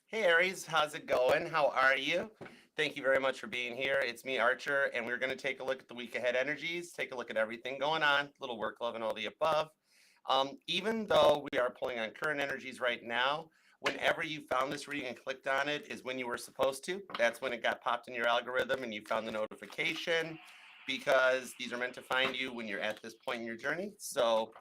Hey Aries, how's it going? How are you? Thank you very much for being here. It's me, Archer, and we're going to take a look at the week ahead energies, take a look at everything going on, little work, love, and all the above. Even though we are pulling on current energies right now, whenever you found this reading and clicked on it is when you were supposed to. That's when it got popped in your algorithm and you found the notification because these are meant to find you when you're at this point in your journey. So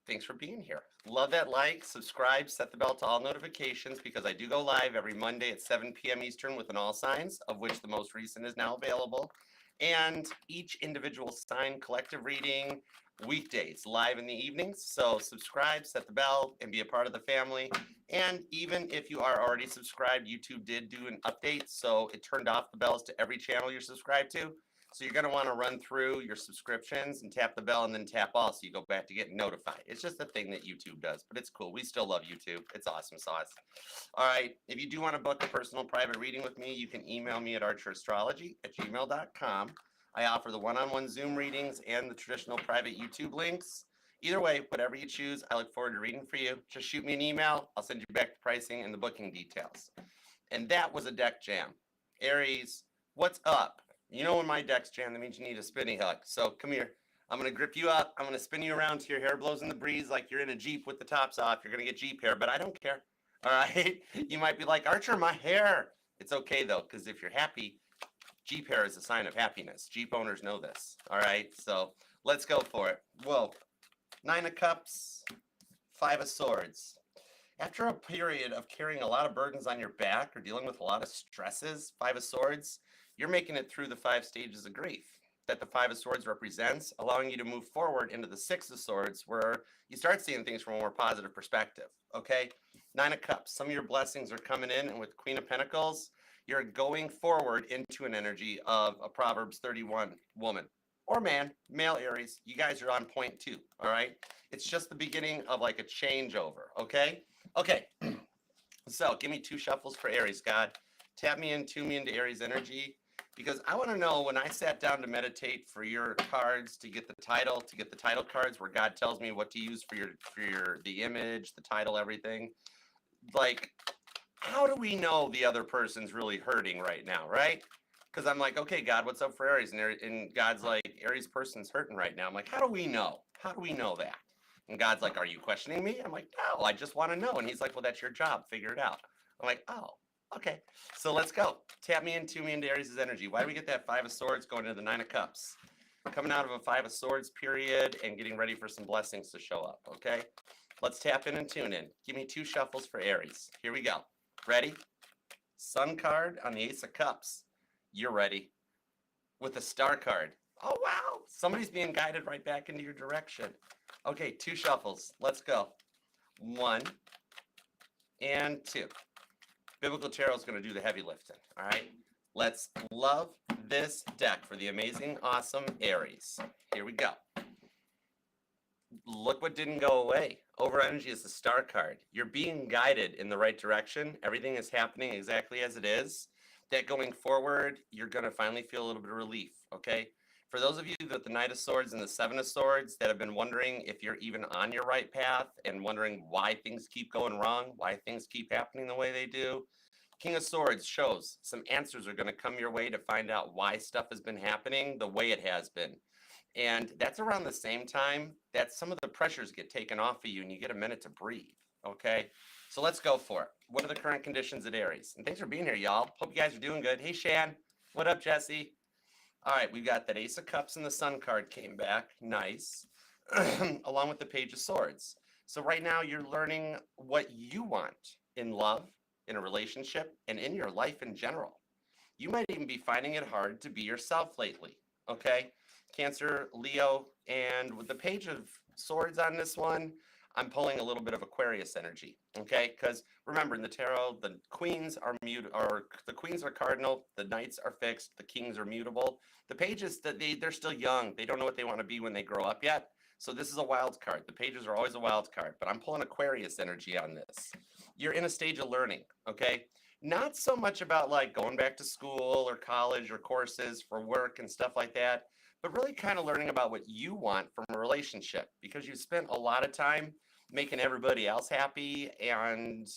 thanks for being here. Love that like, subscribe, set the bell to all notifications because I do go live every Monday at 7 p.m. Eastern with an all signs, of which the most recent is now available. And each individual sign collective reading weekdays live in the evenings. So subscribe, set the bell, and be a part of the family. And even if you are already subscribed, YouTube did do an update. So it turned off the bells to every channel you're subscribed to. So you're going to want to run through your subscriptions and tap the bell and then tap all so you go back to get notified. It's just a thing that YouTube does, but it's cool. We still love YouTube. It's awesome sauce. All right. If you do want to book a personal private reading with me, you can email me at archerastrology@gmail.com. I offer the one-on-one Zoom readings and the traditional private YouTube links. Either way, whatever you choose, I look forward to reading for you. Just shoot me an email. I'll send you back the pricing and the booking details. And that was a deck jam. Aries, what's up? You know when my deck's jam, that means you need a spinny hook. So come here. I'm going to grip you up. I'm going to spin you around till your hair blows in the breeze like you're in a Jeep with the tops off. You're going to get Jeep hair, but I don't care. All right? You might be like, Archer, my hair. It's okay, though, because if you're happy, Jeep hair is a sign of happiness. Jeep owners know this. All right? So let's go for it. Whoa. 9 of Cups, 5 of Swords. After a period of carrying a lot of burdens on your back or dealing with a lot of stresses, 5 of Swords, you're making it through the 5 stages of grief that the 5 of Swords represents, allowing you to move forward into the 6 of Swords where you start seeing things from a more positive perspective, okay? 9 of Cups, some of your blessings are coming in, and with Queen of Pentacles, you're going forward into an energy of a Proverbs 31 woman or man, male Aries. You guys are on point too, all right? It's just the beginning of like a changeover, okay? Okay, so give me 2 shuffles for Aries, God. Tap me in, tune me into Aries energy, because I want to know when I sat down to meditate for your cards to get the title cards where God tells me what to use for the image, the title, everything. Like, how do we know the other person's really hurting right now, right? Because I'm like, okay, God, what's up for Aries? And God's like, Aries person's hurting right now. I'm like, how do we know? How do we know that? And God's like, are you questioning me? I'm like, no, I just want to know. And he's like, well, that's your job. Figure it out. I'm like, oh, okay. So let's go. Tap me into Aries' energy. Why do we get that 5 of Swords going into the 9 of Cups? Coming out of a 5 of Swords period and getting ready for some blessings to show up, okay? Let's tap in and tune in. Give me 2 shuffles for Aries. Here we go. Ready? Sun card on the Ace of Cups. You're ready. With the Star card. Oh, wow. Somebody's being guided right back into your direction. Okay, 2 shuffles. Let's go. 1 and 2. Biblical Tarot is going to do the heavy lifting. All right. Let's love this deck for the amazing, awesome Aries. Here we go. Look what didn't go away. Over energy is the Star card. You're being guided in the right direction. Everything is happening exactly as it is. That going forward, you're going to finally feel a little bit of relief, okay? For those of you with the Knight of Swords and the Seven of Swords that have been wondering if you're even on your right path and wondering why things keep going wrong, why things keep happening the way they do, King of Swords shows some answers are going to come your way to find out why stuff has been happening the way it has been. And that's around the same time that some of the pressures get taken off of you and you get a minute to breathe, okay? So let's go for it. What are the current conditions at Aries? And thanks for being here, y'all. Hope you guys are doing good. Hey, Shan. What up, Jesse? All right, we've got that Ace of Cups and the Sun card came back. Nice. Along with the Page of Swords. So right now you're learning what you want in love, in a relationship, and in your life in general. You might even be finding it hard to be yourself lately, okay? Cancer, Leo, and with the Page of Swords on this one, I'm pulling a little bit of Aquarius energy, okay? Because remember, in the tarot, the queens are the queens are cardinal, the knights are fixed, the kings are mutable. The pages, they're still young. They don't know what they want to be when they grow up yet. So this is a wild card. The pages are always a wild card, but I'm pulling Aquarius energy on this. You're in a stage of learning, okay? Not so much about like going back to school or college or courses for work and stuff like that, but really kind of learning about what you want from a relationship because you've spent a lot of time making everybody else happy and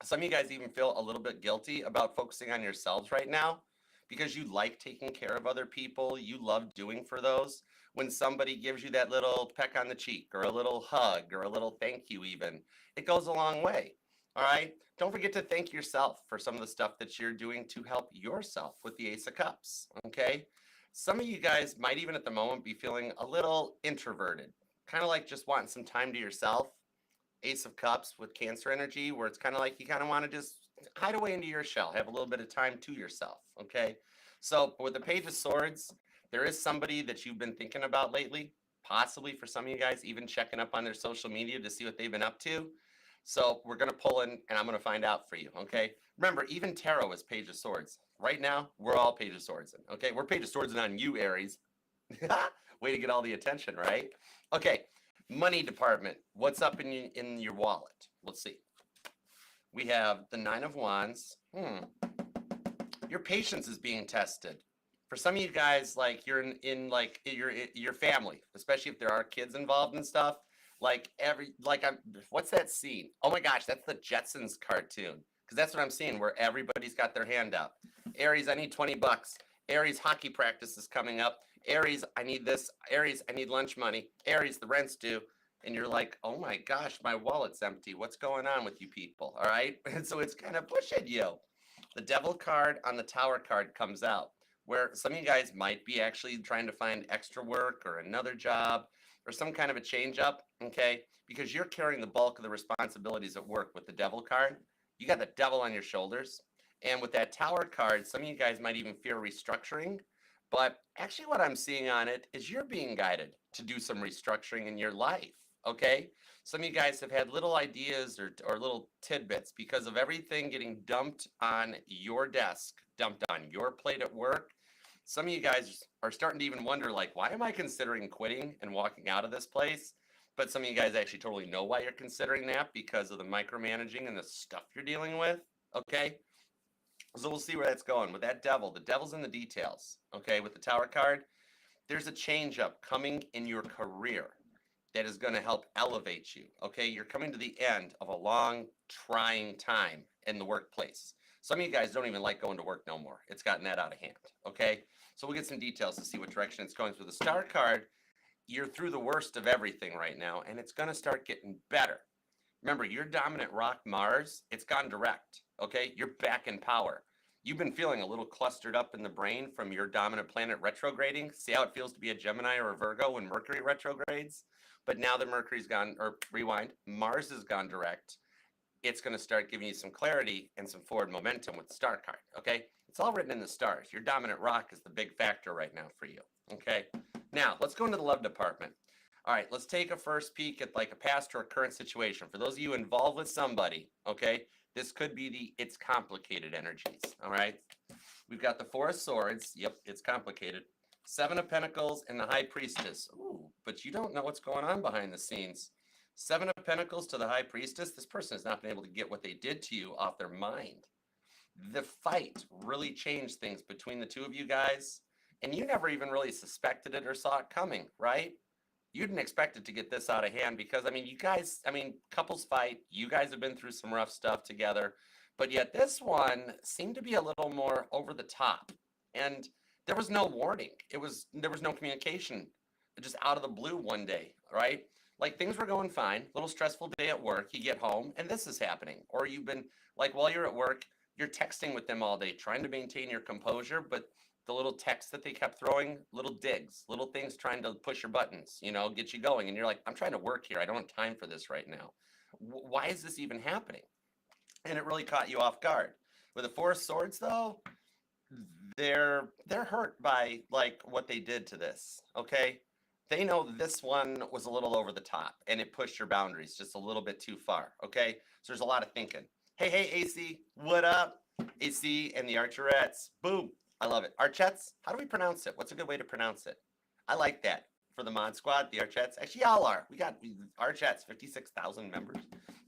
Some of you guys even feel a little bit guilty about focusing on yourselves right now because you like taking care of other people. You love doing for those. When somebody gives you that little peck on the cheek or a little hug or a little thank you, even, it goes a long way. All right. Don't forget to thank yourself for some of the stuff that you're doing to help yourself with the Ace of Cups. Okay. Some of you guys might even at the moment be feeling a little introverted, kind of like just wanting some time to yourself. Ace of Cups with Cancer energy, where it's kind of like you kind of want to just hide away into your shell, have a little bit of time to yourself. Okay. So with the Page of Swords, there is somebody that you've been thinking about lately, possibly for some of you guys, even checking up on their social media to see what they've been up to. So we're going to pull in and I'm going to find out for you. Okay. Remember, even tarot is Page of Swords. Right now, we're all Page of Swords. Okay. We're Page of Swords on you, Aries. Way to get all the attention, right? Okay. Money department. What's up in your wallet? Let's see. We have the Nine of Wands. Your patience is being tested. For some of you guys, like you're in like your family, especially if there are kids involved and stuff. What's that scene? Oh my gosh, that's the Jetsons cartoon. Because that's what I'm seeing, where everybody's got their hand up. Aries, I need $20. Aries, hockey practice is coming up. Aries, I need this. Aries, I need lunch money. Aries, the rent's due. And you're like, oh my gosh, my wallet's empty. What's going on with you people? All right. And so it's kind of pushing you. The Devil card on the Tower card comes out, where some of you guys might be actually trying to find extra work or another job or some kind of a change up. Okay. Because you're carrying the bulk of the responsibilities at work with the Devil card. You got the devil on your shoulders. And with that Tower card, some of you guys might even fear restructuring. But actually, what I'm seeing on it is you're being guided to do some restructuring in your life. Okay. Some of you guys have had little ideas or little tidbits because of everything getting dumped on your desk, dumped on your plate at work. Some of you guys are starting to even wonder, like, why am I considering quitting and walking out of this place? But some of you guys actually totally know why you're considering that because of the micromanaging and the stuff you're dealing with. Okay. So we'll see where that's going with that devil. The devil's in the details. Okay. With the Tower card, there's a change up coming in your career that is going to help elevate you. Okay. You're coming to the end of a long, trying time in the workplace. Some of you guys don't even like going to work no more. It's gotten that out of hand. Okay. So we'll get some details to see what direction it's going. For the Star card, you're through the worst of everything right now, and it's going to start getting better. Remember, your dominant rock, Mars, it's gone direct. Okay. You're back in power. You've been feeling a little clustered up in the brain from your dominant planet retrograding. See how it feels to be a Gemini or a Virgo when Mercury retrogrades? But now that Mercury's gone, or rewind, Mars has gone direct. It's going to start giving you some clarity and some forward momentum with the Star card. Okay. It's all written in the stars. Your dominant rock is the big factor right now for you. Okay. Now let's go into the love department. All right. Let's take a first peek at like a past or a current situation. For those of you involved with somebody, okay, this could be the it's complicated energies. All right. We've got the Four of Swords. Yep. It's complicated. Seven of Pentacles and the High Priestess. Ooh, but you don't know what's going on behind the scenes. Seven of Pentacles to the High Priestess. This person has not been able to get what they did to you off their mind. The fight really changed things between the two of you guys, and you never even really suspected it or saw it coming, right? You didn't expect it to get this out of hand because, I mean, you guys, I mean, couples fight. You guys have been through some rough stuff together, but yet this one seemed to be a little more over the top. And there was no warning. There was no communication. Just out of the blue one day, right? Like things were going fine, little stressful day at work. You get home and this is happening. Or you've been like while you're at work, you're texting with them all day, trying to maintain your composure, but the little texts that they kept throwing, little digs, little things trying to push your buttons, you know, get you going. And you're like, I'm trying to work here. I don't have time for this right now. Why is this even happening? And it really caught you off guard. With the Four of Swords, though, they're hurt by like what they did to this. Okay. They know this one was a little over the top and it pushed your boundaries just a little bit too far. Okay. So there's a lot of thinking. Hey, AC, what up? AC and the Archerettes. Boom. I love it. Archettes, how do we pronounce it? What's a good way to pronounce it? I like that for the Mod Squad, the Archettes. Actually, y'all are. We got Archettes, 56,000 members.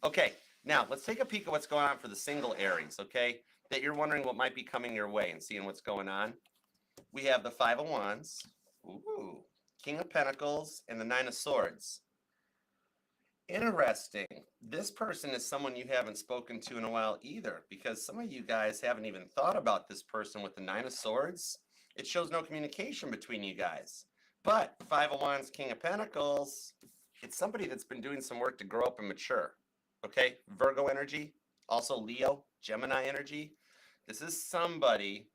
Okay. Now let's take a peek at what's going on for the single Aries. Okay. That you're wondering what might be coming your way and seeing what's going on. We have the Five of Wands. Ooh. King of Pentacles and the Nine of Swords. Interesting. This person is someone you haven't spoken to in a while either, because some of you guys haven't even thought about this person with the Nine of Swords. It shows no communication between you guys. But Five of Wands, King of Pentacles, it's somebody that's been doing some work to grow up and mature. Okay? Virgo energy, also Leo, Gemini energy. This is somebody.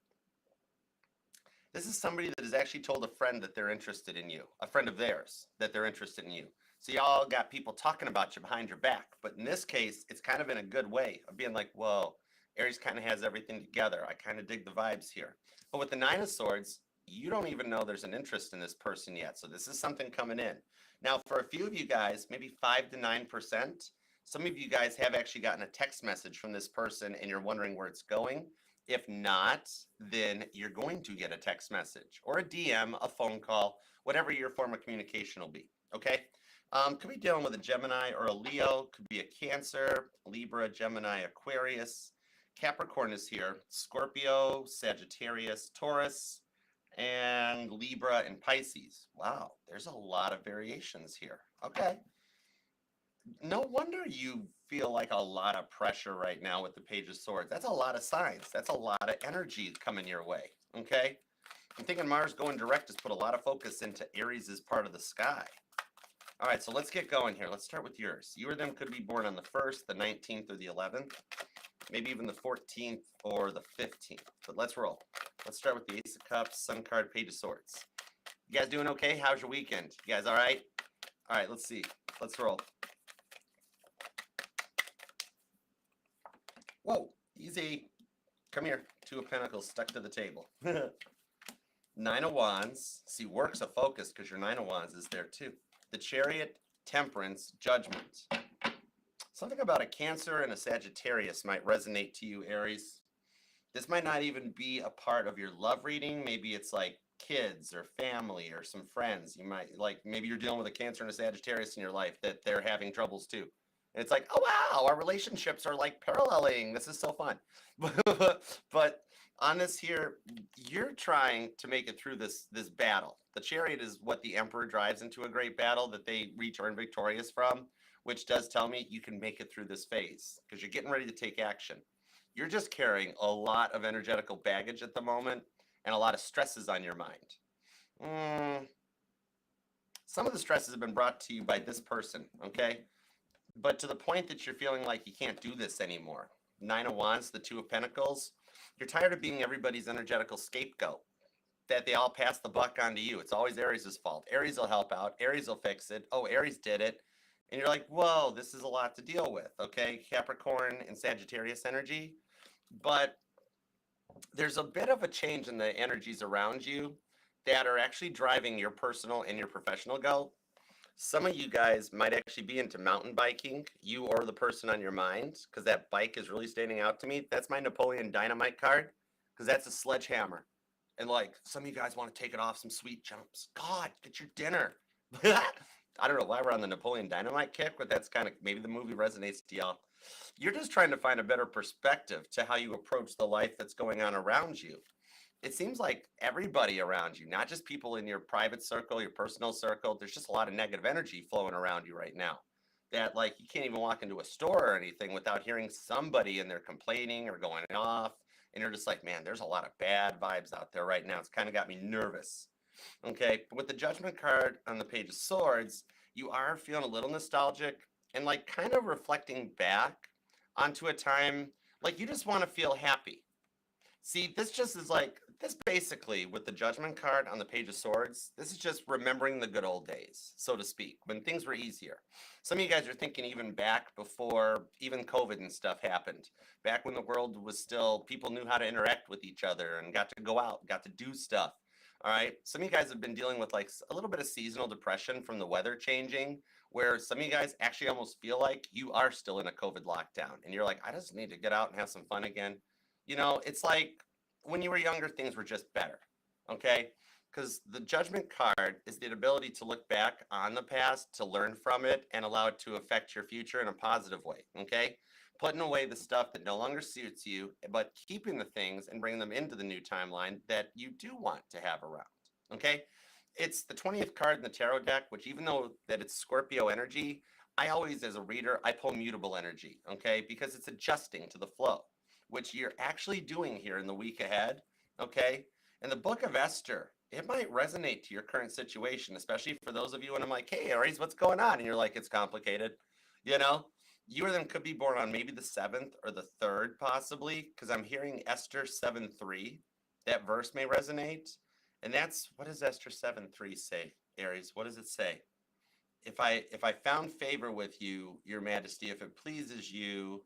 This is somebody that has actually told a friend that they're interested in you, a friend of theirs that they're interested in you. So y'all got people talking about you behind your back. But in this case, it's kind of in a good way of being like, whoa, Aries kind of has everything together. I kind of dig the vibes here. But with the Nine of Swords, you don't even know there's an interest in this person yet. So this is something coming in. Now, for a few of you guys, maybe 5 to 9%, some of you guys have actually gotten a text message from this person and you're wondering where it's going. If not, then you're going to get a text message or a DM, a phone call, whatever your form of communication will be. Okay? Could be dealing with a Gemini or a Leo, could be a Cancer, Libra, Gemini, Aquarius. Capricorn is here, Scorpio, Sagittarius, Taurus, and Libra and Pisces. Wow, there's a lot of variations here. Okay. No wonder you feel like a lot of pressure right now with the Page of Swords. That's a lot of signs. That's a lot of energy coming your way. Okay. I'm thinking Mars going direct has put a lot of focus into Aries as part of the sky. All right, so let's get going here. Let's start with yours. You or them could be born on the 1st, the 19th, or the 11th, maybe even the 14th or the 15th. But let's roll. Let's start with the Ace of Cups, Sun card, Page of Swords. You guys doing okay? How's your weekend? You guys all right? All right, let's see. Let's roll. Whoa, easy. Come here. Two of Pentacles stuck to the table. Nine of Wands. See, work's a focus because your Nine of Wands is there too. The Chariot, Temperance, Judgment. Something about a Cancer and a Sagittarius might resonate to you, Aries. This might not even be a part of your love reading. Maybe it's like kids or family or some friends. You might like, maybe you're dealing with a Cancer and a Sagittarius in your life that they're having troubles too. And it's like, oh wow, our relationships are like paralleling. This is so fun. But on this here, you're trying to make it through this battle. The Chariot is what the Emperor drives into a great battle that they return victorious from, which does tell me you can make it through this phase because you're getting ready to take action. You're just carrying a lot of energetical baggage at the moment and a lot of stresses on your mind. Some of the stresses have been brought to you by this person, okay? But to the point that you're feeling like you can't do this anymore. Nine of Wands, the Two of Pentacles. You're tired of being everybody's energetical scapegoat, that they all pass the buck onto you. It's always Aries' fault. Aries will help out. Aries will fix it. Oh, Aries did it. And you're like, whoa, this is a lot to deal with, okay? Capricorn and Sagittarius energy. But there's a bit of a change in the energies around you that are actually driving your personal and your professional goal. Some of you guys might actually be into mountain biking, you or the person on your mind, because that bike is really standing out to me. That's my Napoleon Dynamite card, because that's a sledgehammer. And like, some of you guys want to take it off some sweet jumps. God, get your dinner. I don't know why we're on the Napoleon Dynamite kick, but that's kind of, maybe the movie resonates to y'all. You're just trying to find a better perspective to how you approach the life that's going on around you. It seems like everybody around you, not just people in your private circle, your personal circle, there's just a lot of negative energy flowing around you right now. That like you can't even walk into a store or anything without hearing somebody in there complaining or going off. And you're just like, man, there's a lot of bad vibes out there right now. It's kind of got me nervous. Okay, but with the Judgment card on the Page of Swords, you are feeling a little nostalgic and like kind of reflecting back onto a time like you just want to feel happy. See, this just is like, this basically with the Judgment card on the Page of Swords, this is just remembering the good old days, so to speak, when things were easier. Some of you guys are thinking even back before even COVID and stuff happened, back when the world was still, people knew how to interact with each other and got to go out, got to do stuff. All right. Some of you guys have been dealing with like a little bit of seasonal depression from the weather changing, where some of you guys actually almost feel like you are still in a COVID lockdown. And you're like, I just need to get out and have some fun again. You know, it's like when you were younger, things were just better. Okay. Because the Judgment card is the ability to look back on the past, to learn from it, and allow it to affect your future in a positive way. Okay. Putting away the stuff that no longer suits you, but keeping the things and bringing them into the new timeline that you do want to have around. Okay. It's the 20th card in the tarot deck, which even though that it's Scorpio energy, I always, as a reader, I pull mutable energy, okay, because it's adjusting to the flow, which you're actually doing here in the week ahead, okay? In the book of Esther, it might resonate to your current situation, especially for those of you when I'm like, hey, Aries, what's going on? And you're like, it's complicated, you know? You or them could be born on maybe the 7th or the 3rd, possibly, because I'm hearing Esther 7:3. That verse may resonate. And that's, what does Esther 7:3 say, Aries? What does it say? If I found favor with you, your majesty, if it pleases you,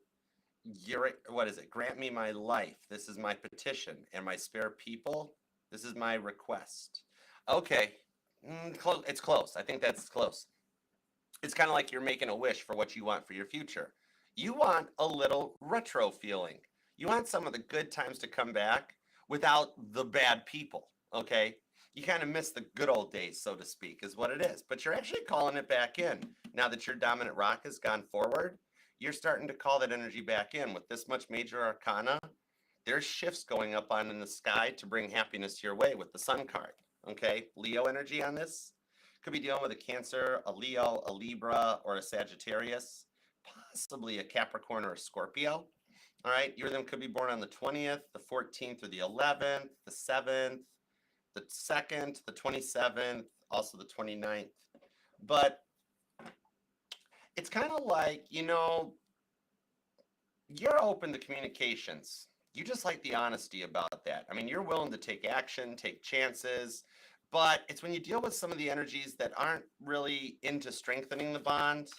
what is it? Grant me my life. This is my petition, and my spare people. This is my request. Okay, it's close. I think that's close. It's kind of like you're making a wish for what you want for your future. You want a little retro feeling. You want some of the good times to come back without the bad people. Okay, you kind of miss the good old days, so to speak, is what it is. But you're actually calling it back in now that your dominant rock has gone forward. You're starting to call that energy back in with this much major arcana. There's shifts going up on in the sky to bring happiness to your way with the sun card. Okay, Leo energy on this could be dealing with a Cancer, a Leo, a Libra, or a Sagittarius, possibly a Capricorn or a Scorpio. All right, you or them could be born on the 20th, the 14th, or the 11th, the 7th, the 2nd, the 27th, also the 29th. But it's kind of like, you're open to communications. You just like the honesty about that. I mean, you're willing to take action, take chances, but it's when you deal with some of the energies that aren't really into strengthening the bond,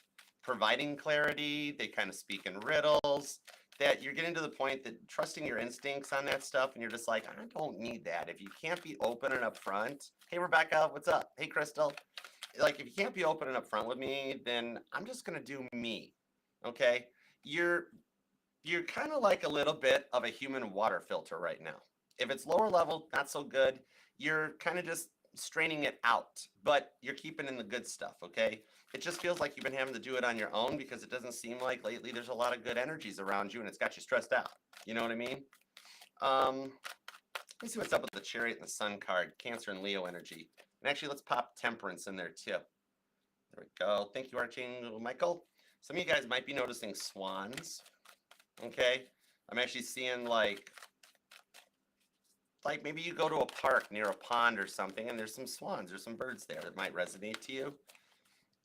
providing clarity, they kind of speak in riddles, that you're getting to the point that trusting your instincts on that stuff, and you're just like, I don't need that. If you can't be open and upfront, hey, Rebecca, what's up? Hey, Crystal. Like, if you can't be open and upfront with me, then I'm just going to do me. Okay? You're kind of like a little bit of a human water filter right now. If it's lower level, not so good. You're kind of just straining it out, but you're keeping in the good stuff, okay? It just feels like you've been having to do it on your own because it doesn't seem like lately there's a lot of good energies around you and it's got you stressed out. You know what I mean? Let me see what's up with the Chariot and the Sun card, Cancer and Leo energy. And actually, let's pop Temperance in there too. There we go. Thank you, Archangel Michael. Some of you guys might be noticing swans. Okay, I'm actually seeing like maybe you go to a park near a pond or something and there's some swans, there's some birds there that might resonate to you.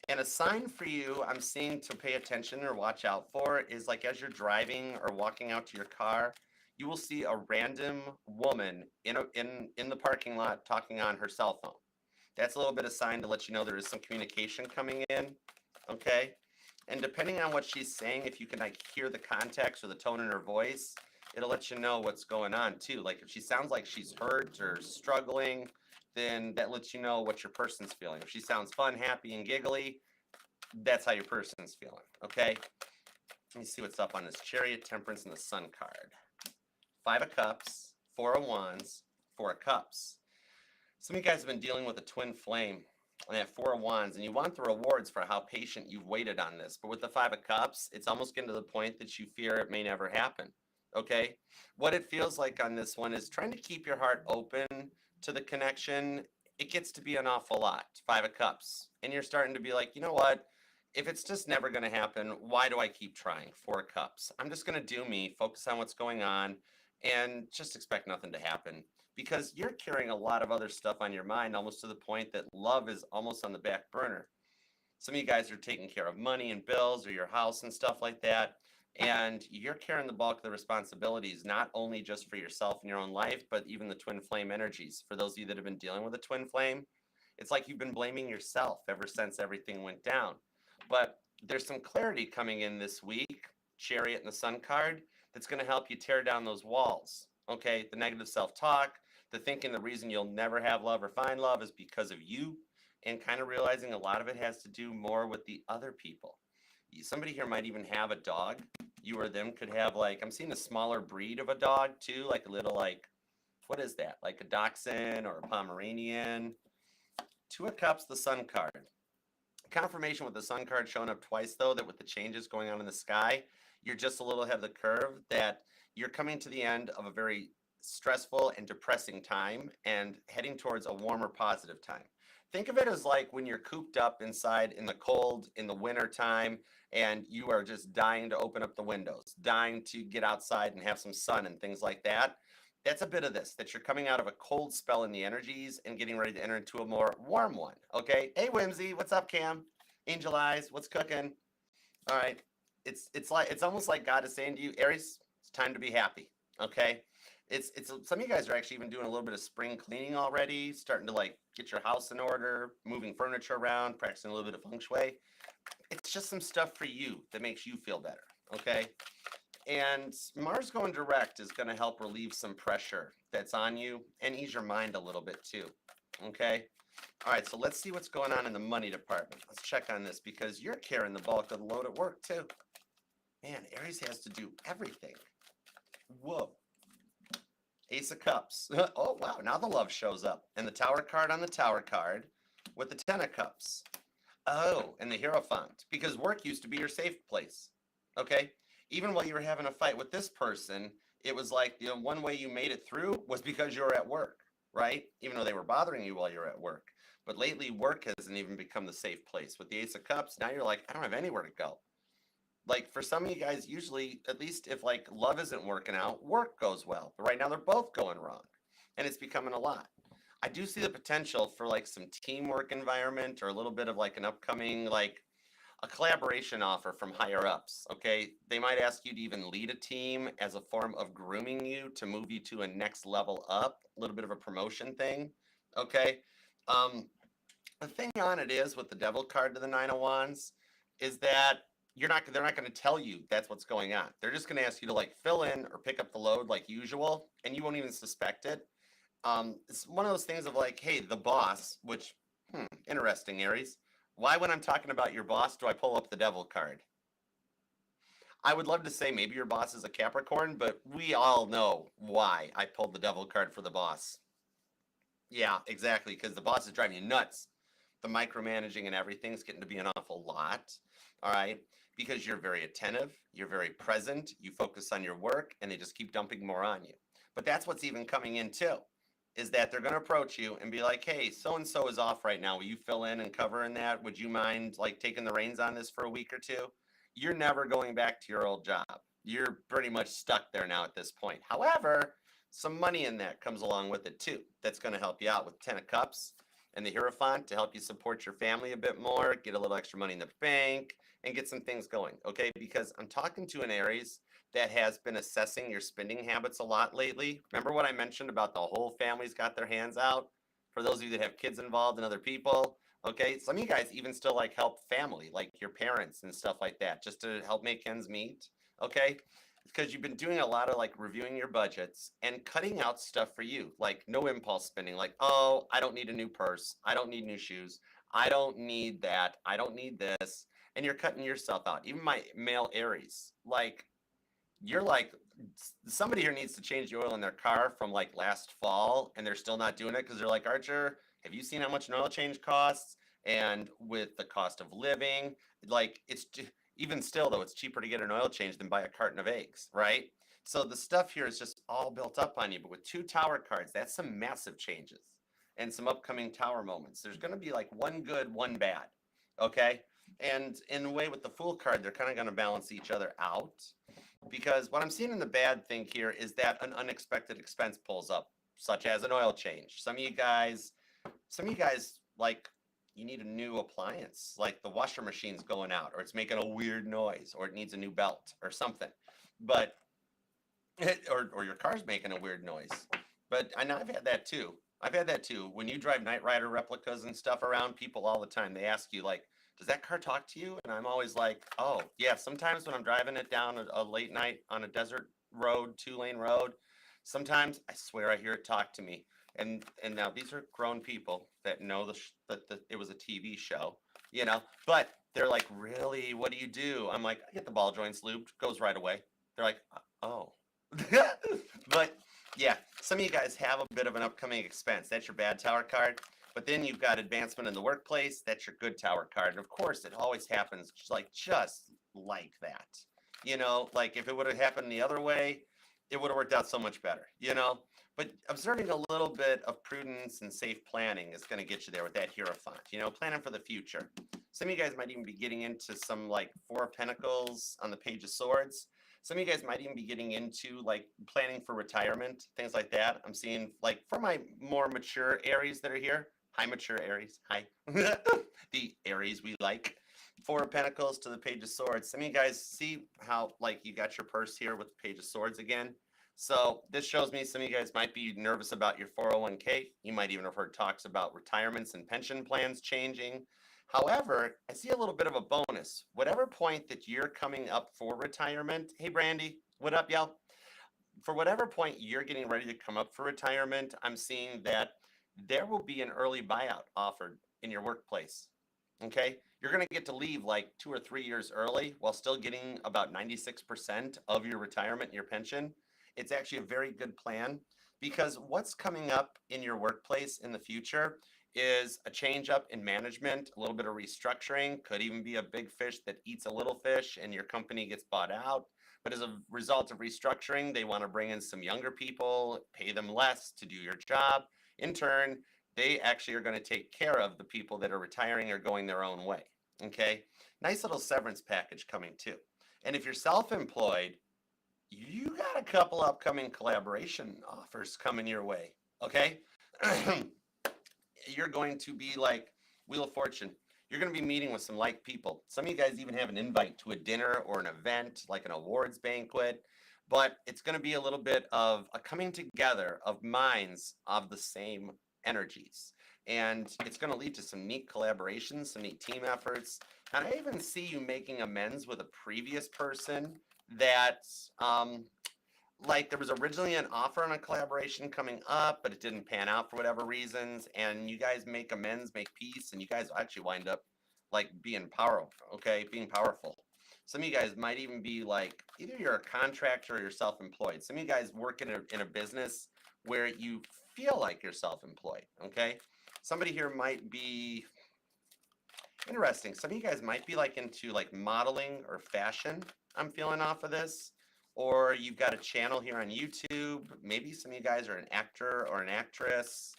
And a sign for you I'm seeing to pay attention or watch out for is like as you're driving or walking out to your car, you will see a random woman in the parking lot talking on her cell phone. That's a little bit of sign to let you know there is some communication coming in, okay? And depending on what she's saying, if you can like hear the context or the tone in her voice, it'll let you know what's going on too. Like if she sounds like she's hurt or struggling, then that lets you know what your person's feeling. If she sounds fun, happy, and giggly, that's how your person's feeling, okay? Let me see what's up on this Chariot, Temperance, and the Sun card. 5 of Cups, 4 of Wands, 4 of Cups. Some of you guys have been dealing with a twin flame and that 4 of Wands, and you want the rewards for how patient you've waited on this. But with the 5 of Cups, it's almost getting to the point that you fear it may never happen. Okay? What it feels like on this one is trying to keep your heart open to the connection. It gets to be an awful lot. 5 of Cups. And you're starting to be like, you know what? If it's just never going to happen, why do I keep trying? 4 of Cups. I'm just going to do me, focus on what's going on, and just expect nothing to happen. Because you're carrying a lot of other stuff on your mind, almost to the point that love is almost on the back burner. Some of you guys are taking care of money and bills or your house and stuff like that. And you're carrying the bulk of the responsibilities, not only just for yourself and your own life, but even the twin flame energies. For those of you that have been dealing with a twin flame, it's like you've been blaming yourself ever since everything went down. But there's some clarity coming in this week, Chariot and the Sun card, that's going to help you tear down those walls. Okay, the negative self-talk, the thinking the reason you'll never have love or find love is because of you, and kind of realizing a lot of it has to do more with the other people. Somebody here might even have a dog. You or them could have like, I'm seeing a smaller breed of a dog too, like a little like, what is that? Like a Dachshund or a Pomeranian. 2 of Cups, the Sun card. Confirmation with the Sun card showing up twice though, that with the changes going on in the sky, you're just a little ahead of the curve, that you're coming to the end of a very stressful and depressing time and heading towards a warmer, positive time. think of it as like when you're cooped up inside in the cold in the winter time and you are just dying to open up the windows, dying to get outside and have some sun and things like that. That's a bit of this, that you're coming out of a cold spell in the energies and getting ready to enter into a more warm one. Okay. Hey, Whimsy, what's up, Cam? Angel Eyes, what's cooking? All right. It's almost like God is saying to you, Aries, it's time to be happy. Okay. It's some of you guys are actually even doing a little bit of spring cleaning already, starting to like get your house in order, moving furniture around, practicing a little bit of feng shui. It's just some stuff for you that makes you feel better. Okay. And Mars going direct is going to help relieve some pressure that's on you and ease your mind a little bit too. Okay. All right. So let's see what's going on in the money department. Let's check on this because you're carrying the bulk of the load at work too. Man, Aries has to do everything. Whoa. Ace of Cups. Oh, wow. Now the love shows up. And the Tower card on the Tower card with the Ten of Cups. Oh, and the Hierophant. Because work used to be your safe place. Okay? Even while you were having a fight with this person, it was like the one way you made it through was because you were at work, right? Even though they were bothering you while you were at work. But lately, work hasn't even become the safe place. With the Ace of Cups, now you're like, I don't have anywhere to go. Like for some of you guys, usually, at least if like love isn't working out, work goes well. But right now they're both going wrong. And it's becoming a lot. I do see the potential for like some teamwork environment or a little bit of like an upcoming, like a collaboration offer from higher ups. Okay. They might ask you to even lead a team as a form of grooming you to move you to a next level up, a little bit of a promotion thing. Okay. Um, the thing on it is with the devil card to the Nine of Wands is that they're not going to tell you that's what's going on. They're just going to ask you to like fill in or pick up the load like usual, and you won't even suspect it. It's one of those things of like, hey, the boss, which interesting, Aries. Why, when I'm talking about your boss, do I pull up the devil card? I would love to say maybe your boss is a Capricorn, but we all know why I pulled the devil card for the boss. Yeah, exactly, because the boss is driving you nuts. The micromanaging and everything's getting to be an awful lot. All right. Because you're very attentive, you're very present, you focus on your work, and they just keep dumping more on you. But that's what's even coming in too, is that they're going to approach you and be like, hey, so and so is off right now. Will you fill in and cover in that? Would you mind like taking the reins on this for a week or two? You're never going back to your old job. You're pretty much stuck there now at this point. However, some money in that comes along with it too. That's going to help you out with Ten of Cups and the Hierophant to help you support your family a bit more, get a little extra money in the bank, and get some things going, okay? Because I'm talking to an Aries that has been assessing your spending habits a lot lately. Remember what I mentioned about the whole family's got their hands out? For those of you that have kids involved and other people, okay? Some of you guys even still like help family, like your parents and stuff like that, just to help make ends meet, okay? Because you've been doing a lot of like reviewing your budgets and cutting out stuff for you, like no impulse spending, like, oh, I don't need a new purse. I don't need new shoes. I don't need that. I don't need this. And you're cutting yourself out. Even my male Aries, like, you're like, somebody here needs to change the oil in their car from like last fall, and they're still not doing it because they're like, Archer, have you seen how much an oil change costs? And with the cost of living, like, it's even still, though, it's cheaper to get an oil change than buy a carton of eggs, right? So the stuff here is just all built up on you. But with two tower cards, that's some massive changes and some upcoming tower moments. There's going to be like one good, one bad, okay? And in a way, with the Fool card, they're kind of going to balance each other out. Because what I'm seeing in the bad thing here is that an unexpected expense pulls up, such as an oil change. Some of you guys, like, you need a new appliance, like the washer machine's going out, or it's making a weird noise, or it needs a new belt or something. But or your car's making a weird noise. But I know I've had that too. When you drive Knight Rider replicas and stuff around, people all the time, they ask you like, does that car talk to you? And I'm always like, oh yeah. Sometimes when I'm driving it down a late night on a desert road, 2-lane road, sometimes I swear I hear it talk to me. And now these are grown people that know that it was a TV show, you know, but they're like, really, what do you do? I'm like, I get the ball joints lubed, goes right away. They're like, oh. But yeah, some of you guys have a bit of an upcoming expense. That's your bad tower card. But then you've got advancement in the workplace. That's your good tower card. And of course, it always happens just like that. You know, like if it would have happened the other way, it would have worked out so much better, you know? But observing a little bit of prudence and safe planning is going to get you there with that Hierophant, you know, planning for the future. Some of you guys might even be getting into some like Four of Pentacles on the Page of Swords. Some of you guys might even be getting into like planning for retirement, things like that. I'm seeing like for my more mature Aries that are here. Hi, mature Aries. Hi. The Aries we like. Four of Pentacles to the Page of Swords. Some of you guys see how like you got your purse here with the Page of Swords again. So this shows me some of you guys might be nervous about your 401k. You might even have heard talks about retirements and pension plans changing. However, I see a little bit of a bonus. Whatever point that you're coming up for retirement, hey Brandy, what up, y'all? For whatever point you're getting ready to come up for retirement, I'm seeing that there will be an early buyout offered in your workplace. Okay, you're going to get to leave like 2 or 3 years early while still getting about 96% of your retirement and your pension. It's actually a very good plan because what's coming up in your workplace in the future is a change up in management, a little bit of restructuring, could even be a big fish that eats a little fish and your company gets bought out. But as a result of restructuring, they want to bring in some younger people, pay them less to do your job. In turn, they actually are going to take care of the people that are retiring or going their own way. Okay, nice little severance package coming too. And if you're self-employed, you got a couple upcoming collaboration offers coming your way. Okay, you're going to be like Wheel of Fortune. You're going to be meeting with some like people. Some of you guys even have an invite to a dinner or an event, like an awards banquet. But it's going to be a little bit of a coming together of minds of the same energies. And it's going to lead to some neat collaborations, some neat team efforts. And I even see you making amends with a previous person that like there was originally an offer on a collaboration coming up, but it didn't pan out for whatever reasons. And you guys make amends, make peace, and you guys actually wind up like being powerful, okay? Being powerful. Some of you guys might even be like, either you're a contractor or you're self-employed. Some of you guys work in a business where you feel like you're self-employed, okay? Somebody here might be interesting. Some of you guys might be like into like modeling or fashion. I'm feeling off of this. Or you've got a channel here on YouTube. Maybe some of you guys are an actor or an actress.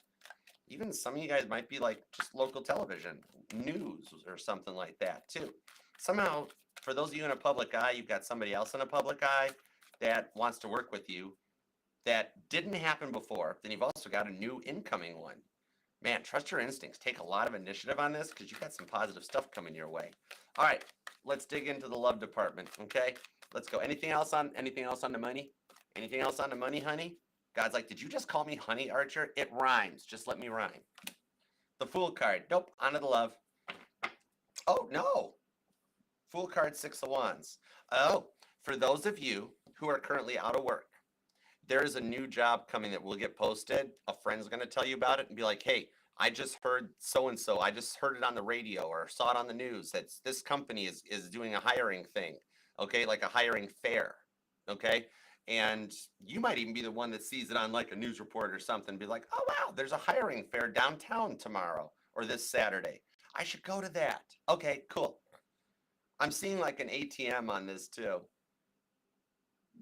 Even some of you guys might be like just local television, news or something like that too. Somehow, for those of you in a public eye, you've got somebody else in a public eye that wants to work with you that didn't happen before. Then you've also got a new incoming one. Man, trust your instincts. Take a lot of initiative on this because you've got some positive stuff coming your way. All right, let's dig into the love department, okay? Let's go. Anything else on the money? Anything else on the money, honey? God's like, did you just call me honey, Archer? It rhymes. Just let me rhyme. The Fool card. Nope. On to the love. Oh, no. Fool card, 6 of Wands. Oh, for those of you who are currently out of work, there is a new job coming that will get posted. A friend's going to tell you about it and be like, hey, I just heard so-and-so. I just heard it on the radio or saw it on the news. That's this company is doing a hiring thing. Okay, like a hiring fair. Okay, and you might even be the one that sees it on like a news report or something. Be like, oh wow, there's a hiring fair downtown tomorrow or this Saturday. I should go to that. Okay, cool. I'm seeing like an ATM on this too.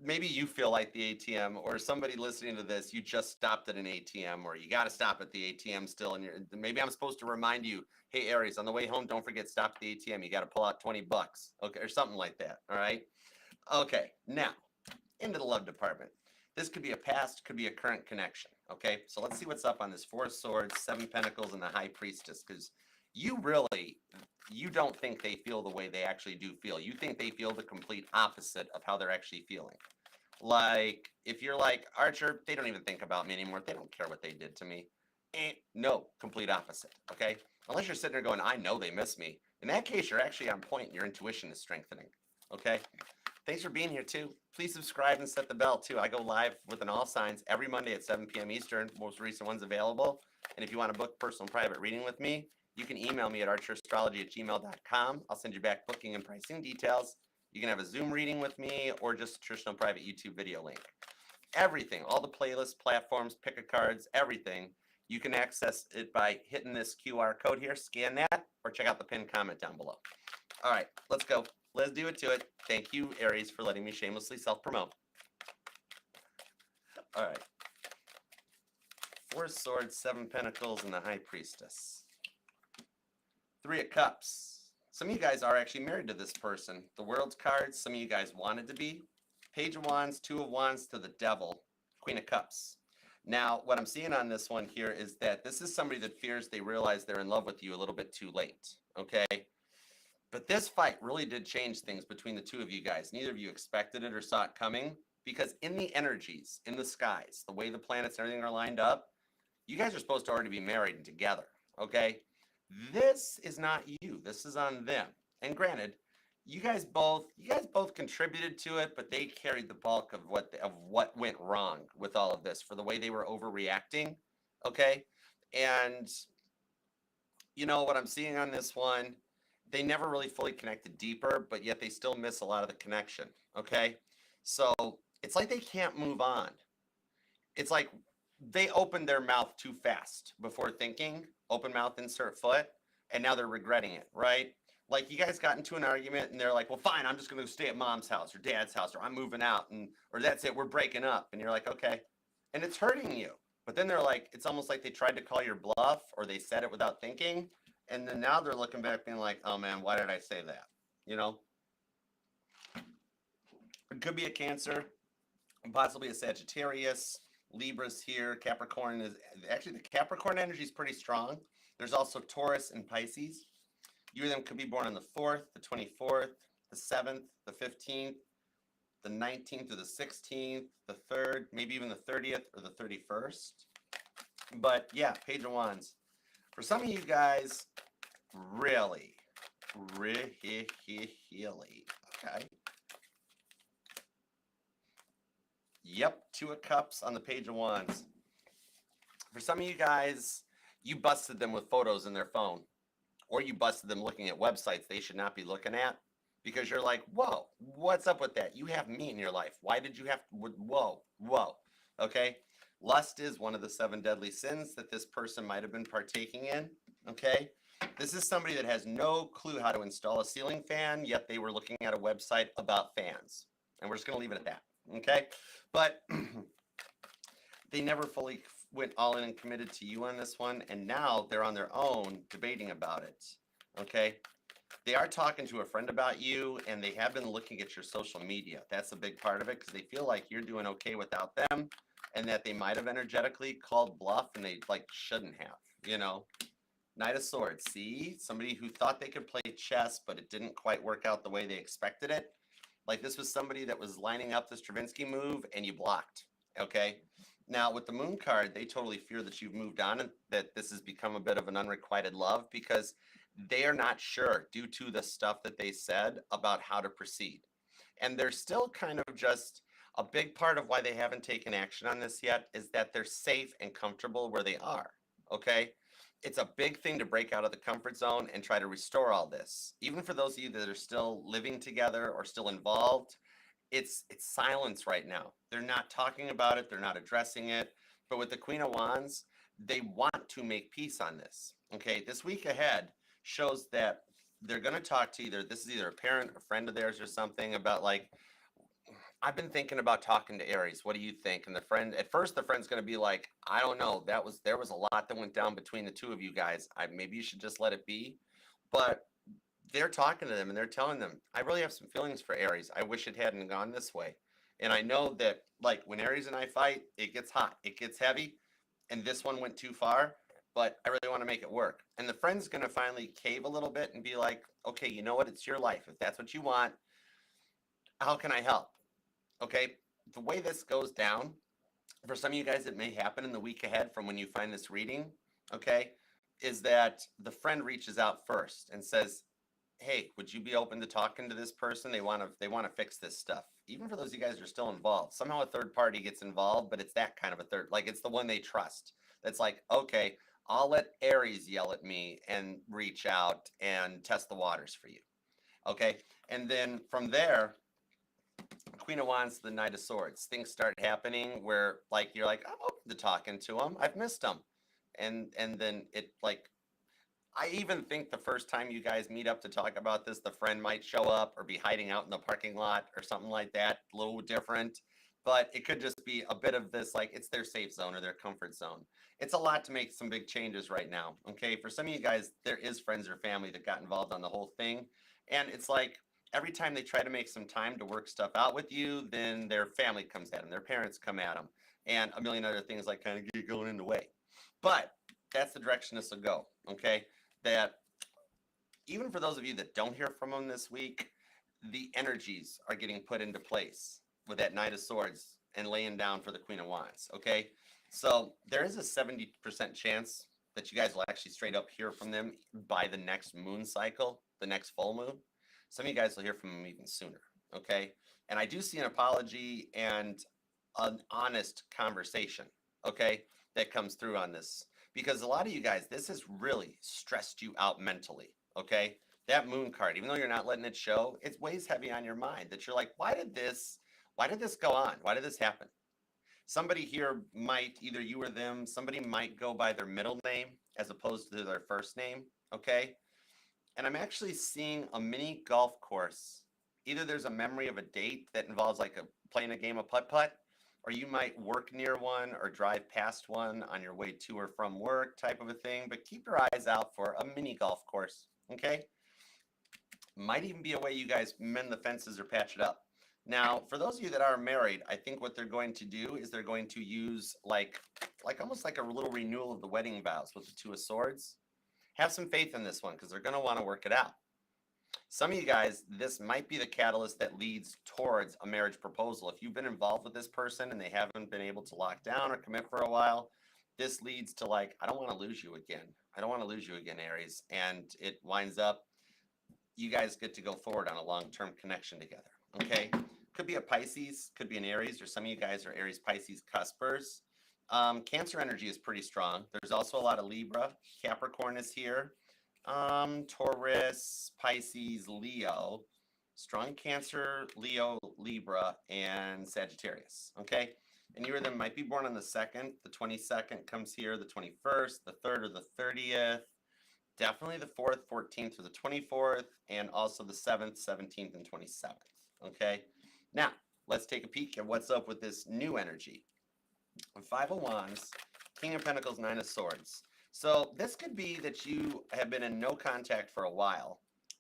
Maybe you feel like the ATM, or somebody listening to this, you just stopped at an ATM, or you got to stop at the ATM still. And maybe I'm supposed to remind you, hey, Aries, on the way home, don't forget, stop at the ATM. You got to pull out 20 bucks, okay, or something like that. All right. Okay. Now, into the love department. This could be a past, could be a current connection. Okay. So let's see what's up on this 4 of Swords, 7 Pentacles, and the High Priestess, because you don't think they feel the way they actually do feel. You think they feel the complete opposite of how they're actually feeling. Like, if you're like, Archer, they don't even think about me anymore. They don't care what they did to me. No, complete opposite, okay? Unless you're sitting there going, I know they miss me. In that case, you're actually on point and your intuition is strengthening, okay? Thanks for being here, too. Please subscribe and set the bell, too. I go live with an all signs every Monday at 7 p.m. Eastern. Most recent one's available. And if you want to book personal private reading with me, you can email me at archerastrology@gmail.com. I'll send you back booking and pricing details. You can have a Zoom reading with me or just a traditional private YouTube video link. Everything, all the playlists, platforms, pick a cards, everything, you can access it by hitting this QR code here, scan that, or check out the pinned comment down below. All right, let's go. Let's do it to it. Thank you, Aries, for letting me shamelessly self-promote. All right. 4 swords, 7 pentacles, and the high priestess. 3 of cups. Some of you guys are actually married to this person. The world's cards, some of you guys wanted to be. Page of wands, 2 of wands to the devil, queen of cups. Now, what I'm seeing on this one here is that this is somebody that fears they realize they're in love with you a little bit too late, okay? But this fight really did change things between the two of you guys. Neither of you expected it or saw it coming, because in the energies, in the skies, the way the planets and everything are lined up, you guys are supposed to already be married and together, okay? This is not you. This is on them. And granted, you guys both contributed to it, but they carried the bulk of what went wrong with all of this for the way they were overreacting, okay? And you know what I'm seeing on this one, they never really fully connected deeper, but yet they still miss a lot of the connection, okay? So it's like they can't move on. It's like they opened their mouth too fast before thinking, open mouth, insert foot, and now they're regretting it, right? Like you guys got into an argument and they're like, well, fine, I'm just going to stay at mom's house or dad's house, or I'm moving out, or that's it, we're breaking up. And you're like, okay. And it's hurting you. But then they're like, it's almost like they tried to call your bluff, or they said it without thinking. And then now they're looking back being like, oh man, why did I say that? You know? It could be a Cancer, possibly a Sagittarius. Libra's here. Capricorn is actually, the Capricorn energy is pretty strong. There's also Taurus and Pisces. You and them could be born on the 4th, the 24th, the 7th, the 15th, the 19th or the 16th, the 3rd, maybe even the 30th or the 31st. But yeah, Page of Wands. For some of you guys, really, okay. Yep, 2 of Cups on the Page of Wands. For some of you guys, you busted them with photos in their phone, or you busted them looking at websites they should not be looking at, because you're like, whoa, what's up with that? You have me in your life. Why did you have, whoa, okay? Lust is one of the 7 deadly sins that this person might have been partaking in, okay? This is somebody that has no clue how to install a ceiling fan, yet they were looking at a website about fans. And we're just going to leave it at that, okay? But they never fully went all in and committed to you on this one, and now they're on their own debating about it, okay? They are talking to a friend about you, and they have been looking at your social media. That's a big part of it, because they feel like you're doing okay without them, and that they might have energetically called bluff, and they like shouldn't have, you know? Knight of Swords, see? Somebody who thought they could play chess, but it didn't quite work out the way they expected it. Like this was somebody that was lining up the Stravinsky move, and you blocked, okay? Now, with the Moon card, they totally fear that you've moved on and that this has become a bit of an unrequited love, because they are not sure, due to the stuff that they said, about how to proceed. And they're still kind of just, a big part of why they haven't taken action on this yet is that they're safe and comfortable where they are, okay? It's a big thing to break out of the comfort zone and try to restore all this. Even for those of you that are still living together or still involved, it's silence right now. They're not talking about it. They're not addressing it. But with the Queen of Wands, they want to make peace on this. Okay, this week ahead shows that they're going to talk to this is either a parent, a friend of theirs or something, about like, I've been thinking about talking to Aries. What do you think? And at first the friend's going to be like, I don't know. There was a lot that went down between the two of you guys. Maybe you should just let it be. But they're talking to them and they're telling them, I really have some feelings for Aries. I wish it hadn't gone this way. And I know that like when Aries and I fight, it gets hot, it gets heavy, and this one went too far, but I really want to make it work. And the friend's going to finally cave a little bit and be like, okay, you know what? It's your life. If that's what you want, how can I help? Okay. The way this goes down, for some of you guys, it may happen in the week ahead from when you find this reading, okay, is that the friend reaches out first and says, hey, would you be open to talking to this person? They want to fix this stuff. Even for those of you guys who are still involved, somehow a third party gets involved, but it's that kind of a third, like it's the one they trust. That's like, okay, I'll let Aries yell at me and reach out and test the waters for you. Okay. And then from there, Queen of Wands, the Knight of Swords, things start happening where like, you're like, I'm open to talking to them. I've missed them. And then it like, I even think the first time you guys meet up to talk about this, the friend might show up or be hiding out in the parking lot or something like that, a little different. but it could just be a bit of this, like it's their safe zone or their comfort zone. It's a lot to make some big changes right now. Okay. For some of you guys, there is friends or family that got involved on the whole thing. And it's like every time they try to make some time to work stuff out with you, then their family comes at them, their parents come at them, and a million other things like kind of get going in the way. But that's the direction this will go. Okay. That even for those of you that don't hear from them this week, the energies are getting put into place with that Knight of Swords and laying down for the Queen of Wands. Okay. So there is a 70% chance that you guys will actually straight up hear from them by the next moon cycle, the next full moon. Some of you guys will hear from them even sooner. Okay. And I do see an apology and an honest conversation. Okay. That comes through on this because a lot of you guys, this has really stressed you out mentally. Okay. That moon card, even though you're not letting it show, it weighs heavy on your mind that you're like, why did this go on? Why did this happen? Somebody here might, either you or them, somebody might go by their middle name as opposed to their first name. Okay. And I'm actually seeing a mini golf course. Either there's a memory of a date that involves like playing a game of putt-putt, or you might work near one or drive past one on your way to or from work type of a thing. But keep your eyes out for a mini golf course. Okay. Might even be a way you guys mend the fences or patch it up. Now, for those of you that are married, I think what they're going to do is they're going to use like almost like a little renewal of the wedding vows with the Two of Swords. Have some faith in this one because they're going to want to work it out. Some of you guys, this might be the catalyst that leads towards a marriage proposal. If you've been involved with this person and they haven't been able to lock down or commit for a while, this leads to like, I don't want to lose you again. I don't want to lose you again, Aries. And it winds up, you guys get to go forward on a long-term connection together. Okay. Could be a Pisces, could be an Aries, or some of you guys are Aries, Pisces, cuspers. Cancer energy is pretty strong. There's also a lot of Libra. Capricorn is here. Taurus, Pisces, Leo. Strong Cancer, Leo, Libra, and Sagittarius. Okay. And you or them might be born on the 2nd. The 22nd comes here, the 21st, the 3rd, or the 30th. Definitely the 4th, 14th, or the 24th, and also the 7th, 17th, and 27th. Okay. Now, let's take a peek at what's up with this new energy. Five of Wands, King of Pentacles, Nine of Swords. So this could be that you have been in no contact for a while,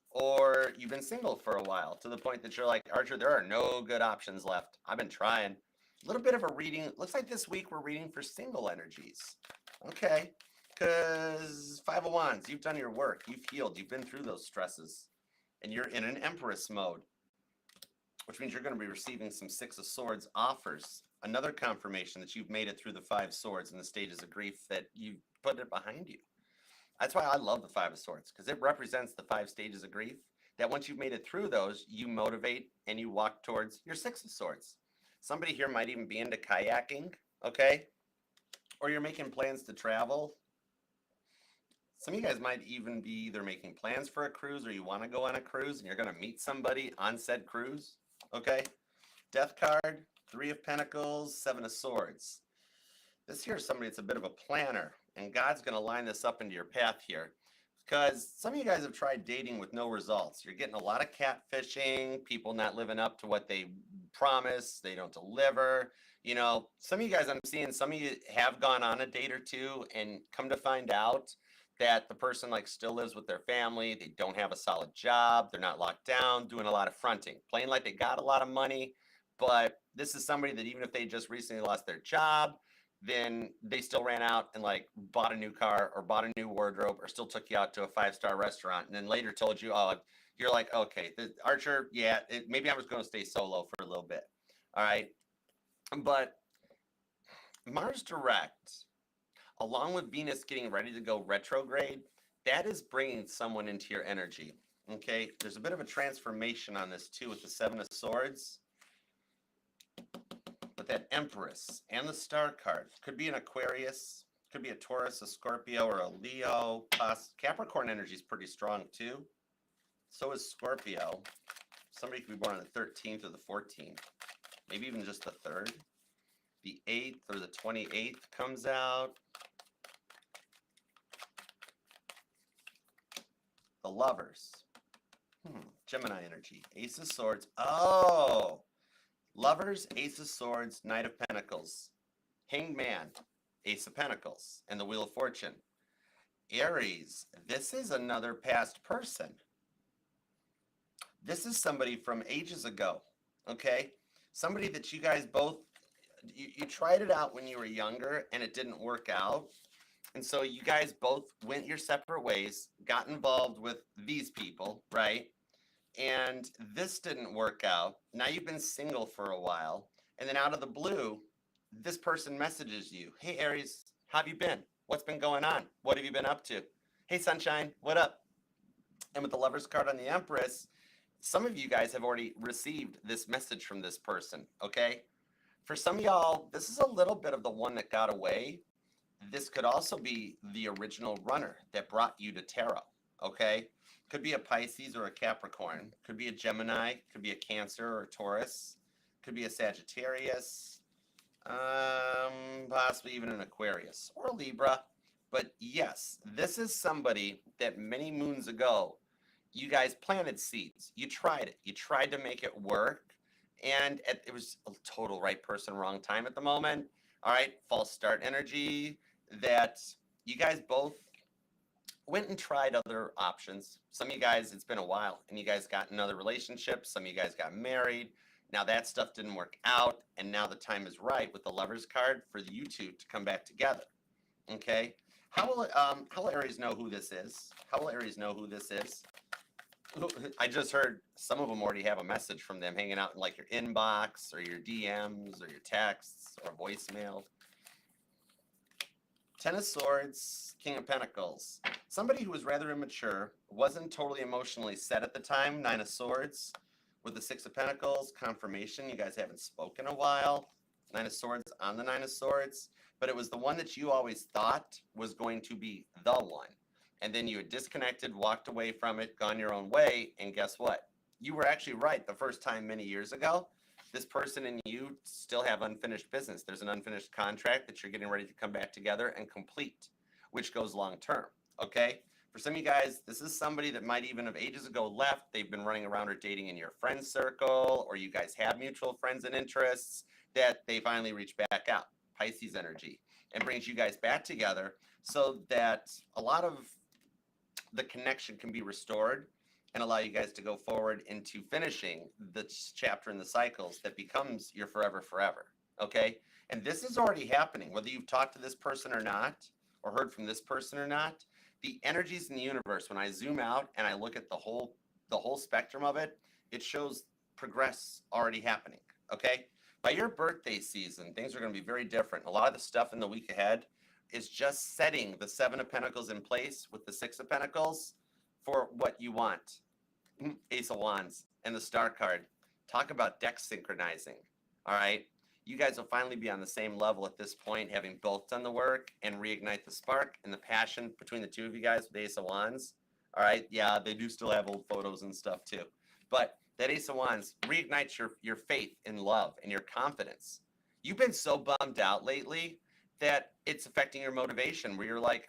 or you've been single for a while to the point that you're like, Archer, there are no good options left. I've been trying. A little bit of a reading. Looks like this week we're reading for single energies. Okay. Because Five of Wands, you've done your work. You've healed. You've been through those stresses. And you're in an Empress mode, which means you're going to be receiving some Six of Swords offers. Another confirmation that you've made it through the Five Swords and the stages of grief, that you put it behind you. That's why I love the Five of Swords, because it represents the 5 stages of grief, that once you've made it through those, you motivate and you walk towards your Six of Swords. Somebody here might even be into kayaking, okay? Or you're making plans to travel. Some of you guys might even be either making plans for a cruise or you want to go on a cruise and you're going to meet somebody on said cruise. Okay. Death card, 3 of Pentacles, 7 of Swords. This here is somebody that's a bit of a planner, and God's going to line this up into your path here, because some of you guys have tried dating with no results. You're getting a lot of catfishing, people not living up to what they promise, they don't deliver. You know, some of you guys, I'm seeing some of you have gone on a date or two and come to find out that the person like still lives with their family. They don't have a solid job. They're not locked down, doing a lot of fronting, playing like they got a lot of money. But this is somebody that even if they just recently lost their job, then they still ran out and like bought a new car or bought a new wardrobe or still took you out to a 5-star restaurant and then later told you, oh, you're like, okay, Archer, yeah, maybe I was going to stay solo for a little bit. All right. But Mars direct, along with Venus getting ready to go retrograde, that is bringing someone into your energy. Okay. There's a bit of a transformation on this too with the 7 of Swords. With that Empress and the Star card. Could be an Aquarius, could be a Taurus, a Scorpio, or a Leo. Capricorn energy is pretty strong too. So is Scorpio. Somebody could be born on the 13th or the 14th. Maybe even just the 3rd. The 8th or the 28th comes out. The Lovers. Gemini energy. Ace of Swords. Oh! Lovers, Ace of Swords, Knight of Pentacles. Hanged Man, Ace of Pentacles, and the Wheel of Fortune. Aries, this is another past person. This is somebody from ages ago, okay? Somebody that you guys both, you tried it out when you were younger and it didn't work out. And so you guys both went your separate ways, got involved with these people, right? And this didn't work out. Now you've been single for a while. And then out of the blue, this person messages you. Hey, Aries, how have you been? What's been going on? What have you been up to? Hey, Sunshine, what up? And with the Lover's card on the Empress, some of you guys have already received this message from this person, okay? For some of y'all, this is a little bit of the one that got away. This could also be the original runner that brought you to tarot, okay? Could be a Pisces or a Capricorn. Could be a Gemini. Could be a Cancer or a Taurus. Could be a Sagittarius. Possibly even an Aquarius or a Libra. But yes, this is somebody that many moons ago, you guys planted seeds. You tried it. You tried to make it work. And it was a total right person, wrong time at the moment. All right, false start energy that you guys both went and tried other options. Some of you guys, it's been a while, and you guys got in other relationships. Some of you guys got married. Now that stuff didn't work out, and now the time is right with the Lover's card for you two to come back together. Okay? How will Aries know who this is? How will Aries know who this is? I just heard some of them already have a message from them hanging out in like your inbox or your DMs or your texts or voicemail. Ten of Swords, King of Pentacles. Somebody who was rather immature, wasn't totally emotionally set at the time. Nine of Swords with the Six of Pentacles, confirmation. You guys haven't spoken a while. Nine of Swords on the Nine of Swords. But it was the one that you always thought was going to be the one. And then you had disconnected, walked away from it, gone your own way. And guess what? You were actually right the first time many years ago. This person and you still have unfinished business. There's an unfinished contract that you're getting ready to come back together and complete, which goes long term, okay? For some of you guys, this is somebody that might even have ages ago left. They've been running around or dating in your friend circle, or you guys have mutual friends and interests that they finally reach back out, Pisces energy, and brings you guys back together so that a lot of the connection can be restored and allow you guys to go forward into finishing the chapter in the cycles that becomes your forever, okay? And this is already happening, whether you've talked to this person or not, or heard from this person or not. The energies in the universe, when I zoom out and I look at the whole spectrum of it, it shows progress already happening, okay? By your birthday season, things are going to be very different. A lot of the stuff in the week ahead is just setting the Seven of Pentacles in place with the Six of Pentacles for what you want. Ace of Wands and the Star card. Talk about decks synchronizing. All right. You guys will finally be on the same level at this point, having both done the work and reignite the spark and the passion between the two of you guys with Ace of Wands. All right. Yeah, they do still have old photos and stuff too. But that Ace of Wands reignites your faith in love and your confidence. You've been so bummed out lately that it's affecting your motivation where you're like,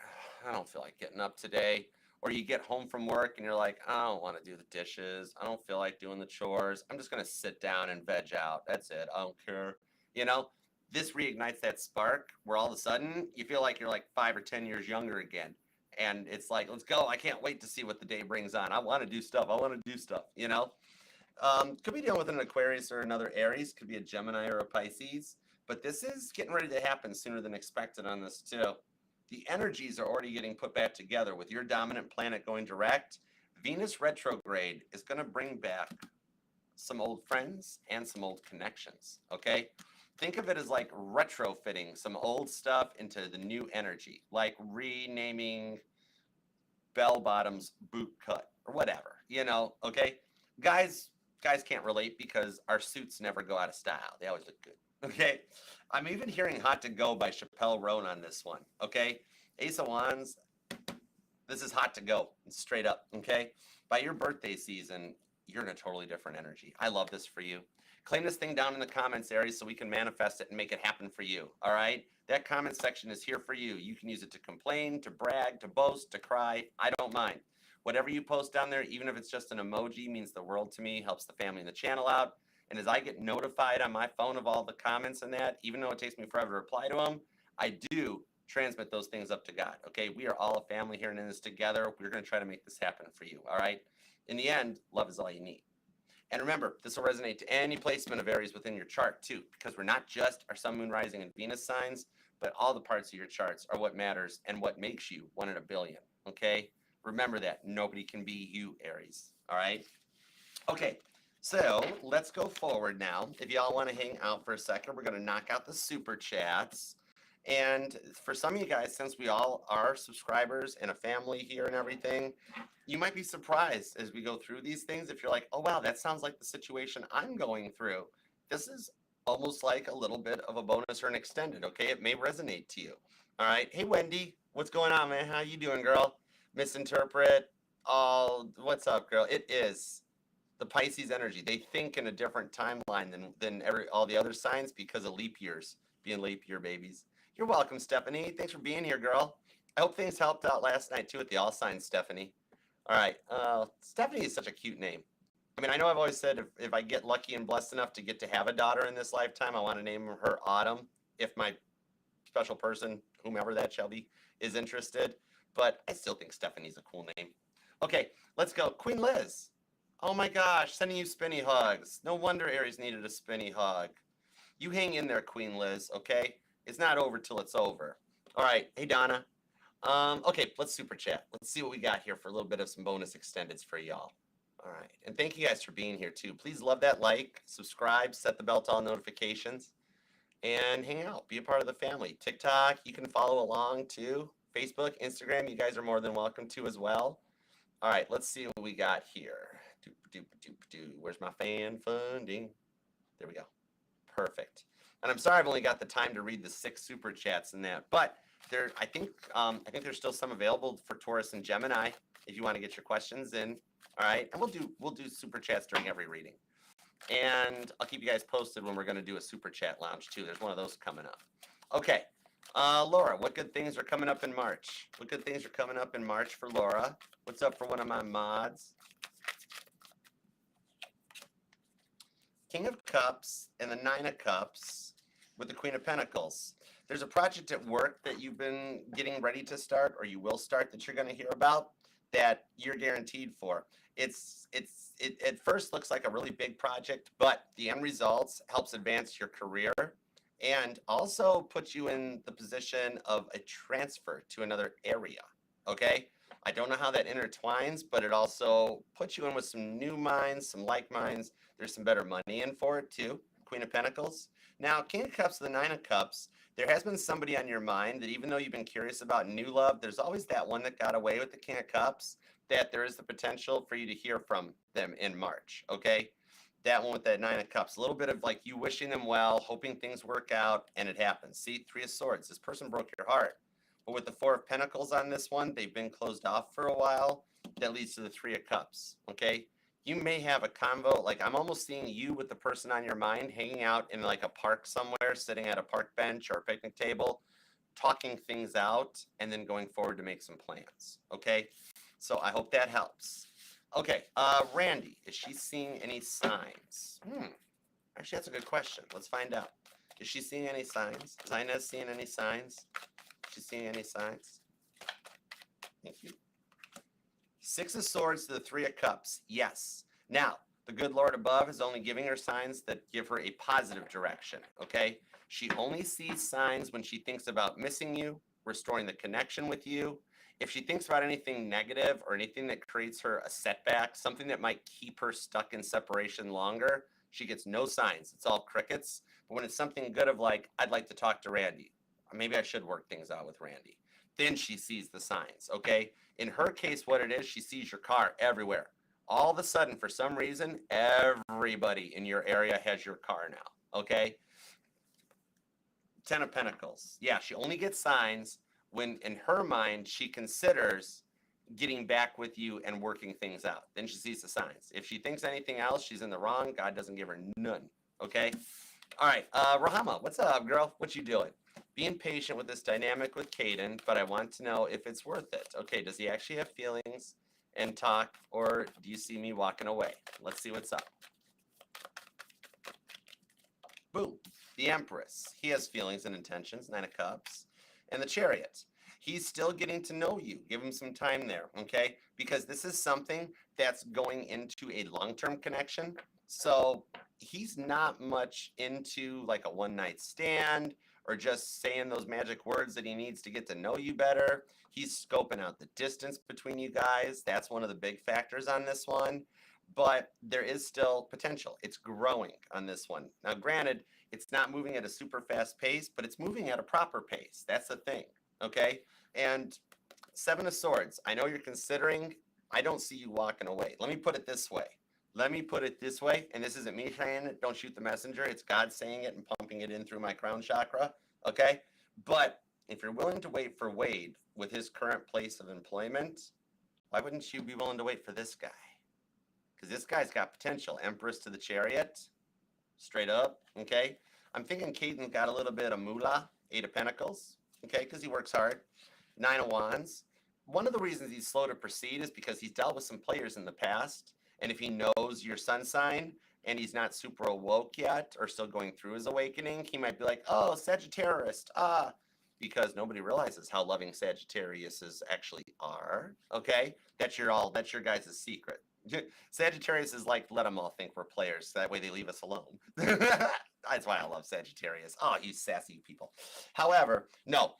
I don't feel like getting up today. Or you get home from work and you're like, I don't want to do the dishes. I don't feel like doing the chores. I'm just going to sit down and veg out. That's it. I don't care. You know, this reignites that spark where all of a sudden you feel like you're like 5 or 10 years younger again. And it's like, let's go. I can't wait to see what the day brings on. I want to do stuff. You know. Could be dealing with an Aquarius or another Aries. Could be a Gemini or a Pisces. But this is getting ready to happen sooner than expected on this too. The energies are already getting put back together with your dominant planet going direct. Venus retrograde is going to bring back some old friends and some old connections, okay? Think of it as like retrofitting some old stuff into the new energy, like renaming bell bottoms boot cut or whatever, you know, okay? Guys can't relate because our suits never go out of style. They always look good. Okay, I'm even hearing Hot to Go by Chappelle Roan on this one, okay? Ace of Wands, this is hot to go, straight up, okay? By your birthday season, you're in a totally different energy. I love this for you. Claim this thing down in the comments, Aries, so we can manifest it and make it happen for you, all right? That comment section is here for you. You can use it to complain, to brag, to boast, to cry. I don't mind. Whatever you post down there, even if it's just an emoji, means the world to me, helps the family and the channel out. And as I get notified on my phone of all the comments and that, even though it takes me forever to reply to them, I do transmit those things up to God. Okay, we are all a family here and in this together. We're going to try to make this happen for you. All right. In the end, love is all you need. And remember, this will resonate to any placement of Aries within your chart too, because we're not just our sun, moon, rising, and Venus signs, but all the parts of your charts are what matters and what makes you one in a billion. Okay. Remember that nobody can be you, Aries. All right. Okay. So let's go forward now. If y'all want to hang out for a second, we're going to knock out the super chats. And for some of you guys, since we all are subscribers and a family here and everything, you might be surprised as we go through these things. If you're like, oh, wow, that sounds like the situation I'm going through. This is almost like a little bit of a bonus or an extended. Okay. It may resonate to you. All right. Hey, Wendy, what's going on, man? How you doing, girl? Misinterpret. Oh, what's up, girl? It is the Pisces energy. They think in a different timeline than all the other signs because of leap years, being leap year babies. You're welcome, Stephanie. Thanks for being here, girl. I hope things helped out last night too with the all signs, Stephanie. All right. Stephanie is such a cute name. I mean, I know I've always said if I get lucky and blessed enough to get to have a daughter in this lifetime, I want to name her Autumn if my special person, whomever that shall be, is interested. But I still think Stephanie's a cool name. Okay, let's go. Queen Liz. Oh my gosh, sending you spinny hugs. No wonder Aries needed a spinny hug. You hang in there, Queen Liz, okay? It's not over till it's over. All right, hey Donna. Okay, let's super chat. Let's see what we got here for a little bit of some bonus extendeds for y'all. All right, and thank you guys for being here too. Please love that like, subscribe, set the bell to all notifications, and hang out. Be a part of the family. TikTok, you can follow along too. Facebook, Instagram, you guys are more than welcome to as well. All right, let's see what we got here. Where's my fan funding? There we go. Perfect. And I'm sorry I've only got the time to read the 6 super chats in that, but I think there's still some available for Taurus and Gemini if you want to get your questions in. All right, and we'll do super chats during every reading, and I'll keep you guys posted when we're going to do a super chat lounge too. There's one of those coming up. Okay, Laura, what good things are coming up in March? What good things are coming up in March for Laura? What's up for one of my mods? King of Cups and the Nine of Cups with the Queen of Pentacles. There's a project at work that you've been getting ready to start, or you will start, that you're going to hear about, that you're guaranteed for. It at first looks like a really big project, but the end results helps advance your career and also puts you in the position of a transfer to another area. Okay? I don't know how that intertwines, but it also puts you in with some new minds, some like minds. There's some better money in for it too. Queen of Pentacles. Now, King of Cups, the Nine of Cups, there has been somebody on your mind that even though you've been curious about new love, there's always that one that got away with the King of Cups, that there is the potential for you to hear from them in March, okay? That one with that Nine of Cups, a little bit of like you wishing them well, hoping things work out, and it happens. See, 3 of Swords, this person broke your heart. But with the 4 of Pentacles on this one, they've been closed off for a while. That leads to the 3 of Cups, okay? You may have a convo, like I'm almost seeing you with the person on your mind hanging out in like a park somewhere, sitting at a park bench or a picnic table, talking things out, and then going forward to make some plans, okay? So I hope that helps. Okay, Randy, is she seeing any signs? Actually, that's a good question. Let's find out. Is she seeing any signs? Is Inez seeing any signs? Is she seeing any signs? Thank you. 6 of Swords to the 3 of Cups. Yes. Now, the good Lord above is only giving her signs that give her a positive direction, okay? She only sees signs when she thinks about missing you, restoring the connection with you. If she thinks about anything negative or anything that creates her a setback, something that might keep her stuck in separation longer, she gets no signs. It's all crickets. But when it's something good of like, I'd like to talk to Randy, or maybe I should work things out with Randy, then she sees the signs, okay? In her case, what it is, she sees your car everywhere. All of a sudden, for some reason, everybody in your area has your car now, okay? 10 of Pentacles. Yeah, she only gets signs when, in her mind, she considers getting back with you and working things out. Then she sees the signs. If she thinks anything else, she's in the wrong. God doesn't give her none, okay? All right, Rahama, what's up, girl? What you doing? Being patient with this dynamic with Caden, but I want to know if it's worth it. Okay, does he actually have feelings and talk, or do you see me walking away? Let's see what's up. Boom. The Empress. He has feelings and intentions, 9 of Cups. And the Chariot. He's still getting to know you. Give him some time there, okay? Because this is something that's going into a long-term connection. So he's not much into like a one-night stand or just saying those magic words that he needs to get to know you better. He's scoping out the distance between you guys. That's one of the big factors on this one. But there is still potential. It's growing on this one. Now, granted, it's not moving at a super fast pace, but it's moving at a proper pace. That's the thing, okay? And 7 of Swords, I know you're considering. I don't see you walking away. Let me put it this way. And this isn't me saying it. Don't shoot the messenger. It's God saying it and pumping it in through my crown chakra, okay? But if you're willing to wait for Wade with his current place of employment, why wouldn't you be willing to wait for this guy? Because this guy's got potential. Empress to the Chariot, straight up, okay? I'm thinking Caden's got a little bit of moolah, 8 of Pentacles, okay, because he works hard. 9 of Wands. One of the reasons he's slow to proceed is because he's dealt with some players in the past, and if he knows your sun sign and he's not super awoke yet or still going through his awakening, he might be like, oh, Sagittarius, because nobody realizes how loving Sagittariuses actually are, okay? That's your guys' secret. Sagittarius is like, let them all think we're players. So that way they leave us alone. That's why I love Sagittarius. Oh, you sassy people. However, no,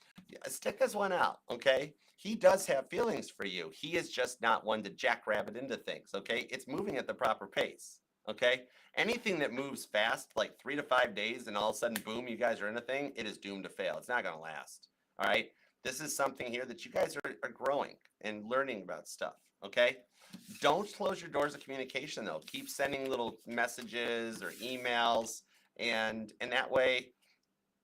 stick this one out, okay? He does have feelings for you. He is just not one to jackrabbit into things, okay? It's moving at the proper pace, okay? Anything that moves fast, like 3 to 5 days, and all of a sudden, boom, you guys are in a thing, it is doomed to fail. It's not going to last, all right? This is something here that you guys are growing and learning about stuff, okay? Don't close your doors of communication, though. Keep sending little messages or emails, and that way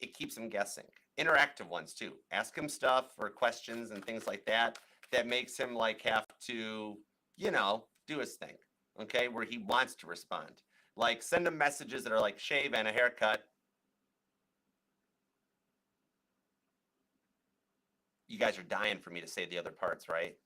it keeps him guessing. Interactive ones, too. Ask him stuff or questions and things like that that makes him, like, have to, you know, do his thing, okay, where he wants to respond. Like, send him messages that are like, shave and a haircut. You guys are dying for me to say the other parts, right?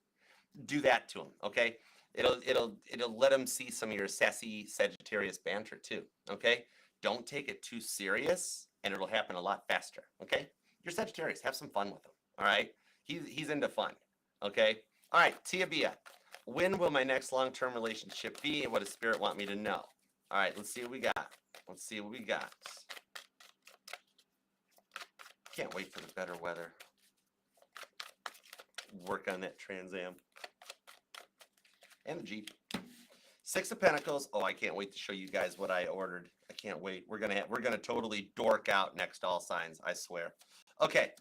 Do that to him, okay? It'll let him see some of your sassy Sagittarius banter too, okay? Don't take it too serious, and it'll happen a lot faster, okay? You're Sagittarius. Have some fun with him, all right? He's into fun, okay? All right, Tia Bia. When will my next long-term relationship be, and what does Spirit want me to know? All right, let's see what we got. Can't wait for the better weather. Work on that Trans Am. And the Jeep. 6 of Pentacles. Oh, I can't wait to show you guys what I ordered. I can't wait. We're gonna totally dork out next all signs, I swear. Okay,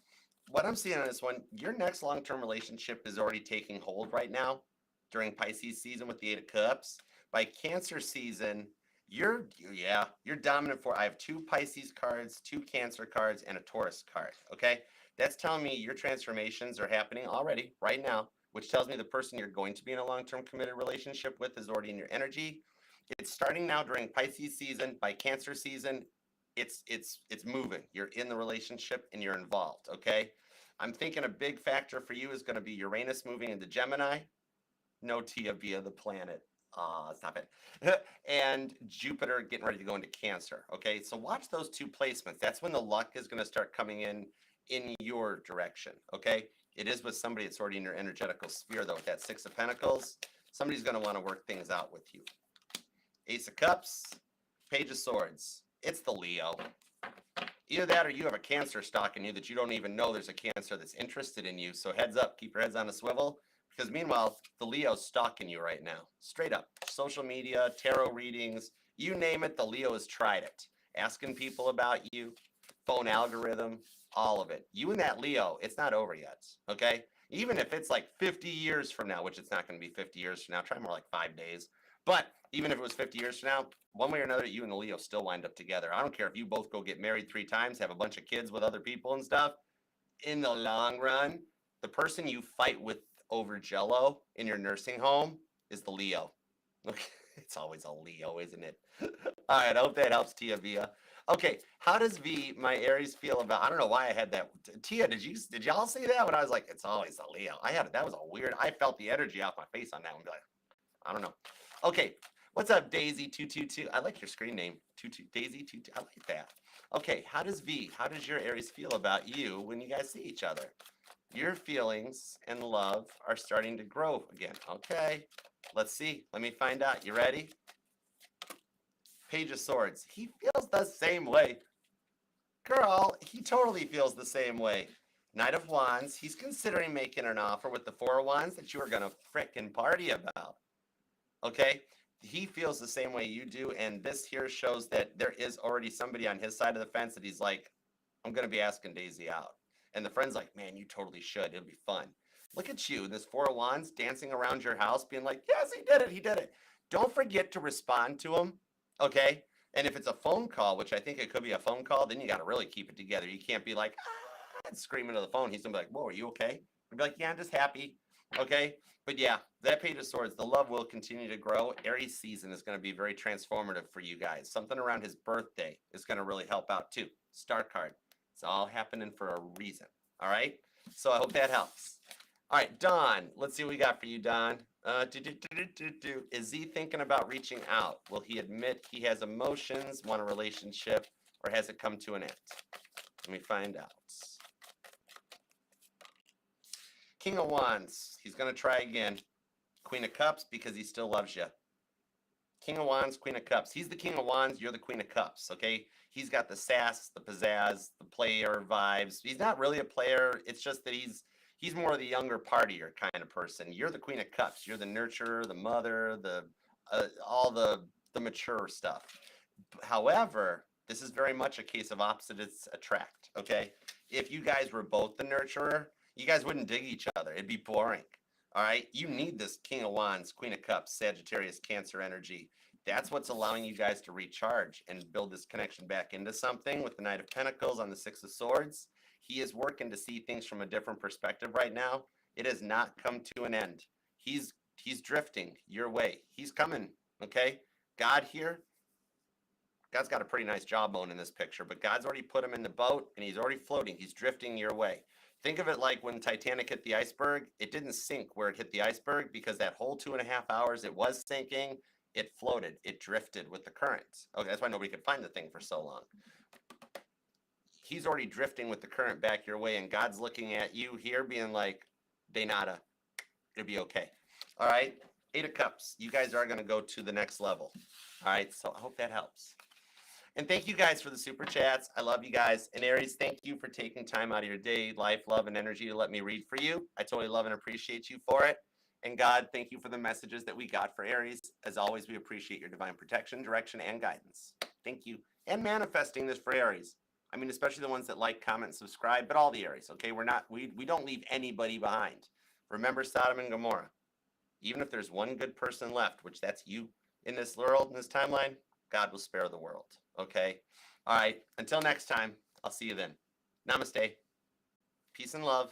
what I'm seeing on this one, your next long-term relationship is already taking hold right now during Pisces season with the 8 of Cups. By Cancer season, you're dominant for. I have 2 Pisces cards, 2 Cancer cards, and a Taurus card. Okay, that's telling me your transformations are happening already right now, which tells me the person you're going to be in a long-term committed relationship with is already in your energy. It's starting now during Pisces season. By Cancer season, it's moving. You're in the relationship and you're involved, okay? I'm thinking a big factor for you is going to be Uranus moving into Gemini. No Tia via the planet. Stop it. And Jupiter getting ready to go into Cancer, okay? So watch those 2 placements. That's when the luck is going to start coming in your direction, okay? It is with somebody that's already in your energetical sphere, though, with that 6 of Pentacles. Somebody's going to want to work things out with you. Ace of Cups, Page of Swords. It's the Leo. Either that or you have a Cancer stalking you that you don't even know there's a Cancer that's interested in you. So heads up, keep your heads on a swivel. Because meanwhile, the Leo's stalking you right now. Straight up. Social media, tarot readings, you name it, the Leo has tried it. Asking people about you, phone algorithm, all of it. You and that Leo, it's not over yet, okay? Even if it's like 50 years from now, which it's not going to be 50 years from now, try more like 5 days. But even if it was 50 years from now, one way or another, you and the Leo still wind up together. I don't care if you both go get married 3 times, have a bunch of kids with other people and stuff. In the long run, the person you fight with over Jell-O in your nursing home is the Leo. Okay, it's always a Leo, isn't it? All right, I hope that helps, Tia Via. Okay, how does V, my Aries, feel about? I don't know why I had that. Tia, did y'all see that when I was like, it's always a Leo? That was a weird. I felt the energy off my face on that one. Like, I don't know. Okay, what's up, Daisy 222? I like your screen name, Daisy 22. I like that. Okay, how does your Aries feel about you when you guys see each other? Your feelings and love are starting to grow again. Okay, let's see. Let me find out. You ready? Page of Swords. He feels the same way. Girl, he totally feels the same way. Knight of Wands. He's considering making an offer with the Four of Wands that you are going to frickin' party about. Okay? He feels the same way you do, and this here shows that there is already somebody on his side of the fence that he's like, I'm going to be asking Daisy out. And the friend's like, man, you totally should. It'll be fun. Look at you, this Four of Wands dancing around your house, being like, yes, he did it. He did it. Don't forget to respond to him. Okay? And if it's a phone call, which I think it could be a phone call, then you got to really keep it together. You can't be like, and screaming to the phone. He's going to be like, whoa, are you okay? I'd be like, yeah, I'm just happy. Okay? But yeah, that Page of Swords, the love will continue to grow. Aries season is going to be very transformative for you guys. Something around his birthday is going to really help out too. Star card. It's all happening for a reason. All right? So I hope that helps. All right, Don. Let's see what we got for you, Don. Is he thinking about reaching out? Will he admit he has emotions, want a relationship, or has it come to an end? Let me find out. King of Wands. He's going to try again. Queen of Cups because he still loves you. King of Wands, Queen of Cups. He's the King of Wands. You're the Queen of Cups, okay? He's got the sass, the pizzazz, the player vibes. He's not really a player. It's just that he's more of the younger partier kind of person. You're the Queen of Cups. You're the nurturer, the mother, the all the mature stuff. However, this is very much a case of opposites attract, okay? If you guys were both the nurturer, you guys wouldn't dig each other. It'd be boring. All right, you need this King of Wands, Queen of Cups, Sagittarius, Cancer energy. That's what's allowing you guys to recharge and build this connection back into something with the Knight of Pentacles on the Six of Swords. He is working to see things from a different perspective right now. It has not come to an end. He's drifting your way. He's coming, okay? God here, God's got a pretty nice jawbone in this picture, but God's already put him in the boat and he's already floating. He's drifting your way. Think of it like when Titanic hit the iceberg, it didn't sink where it hit the iceberg because that whole 2.5 hours it was sinking, it floated, it drifted with the currents. Okay, that's why nobody could find the thing for so long. He's already drifting with the current back your way, and God's looking at you here being like, de nada, it'll be okay. All right, Eight of Cups. You guys are going to go to the next level. All right, so I hope that helps. And thank you guys for the super chats. I love you guys. And Aries, thank you for taking time out of your day, life, love, and energy to let me read for you. I totally love and appreciate you for it. And God, thank you for the messages that we got for Aries. As always, we appreciate your divine protection, direction, and guidance. Thank you. And manifesting this for Aries. I mean, especially the ones that like, comment, subscribe, but all the Aries, okay? We don't leave anybody behind. Remember Sodom and Gomorrah. Even if there's one good person left, which that's you in this world, in this timeline, God will spare the world. Okay? All right. Until next time, I'll see you then. Namaste. Peace and love.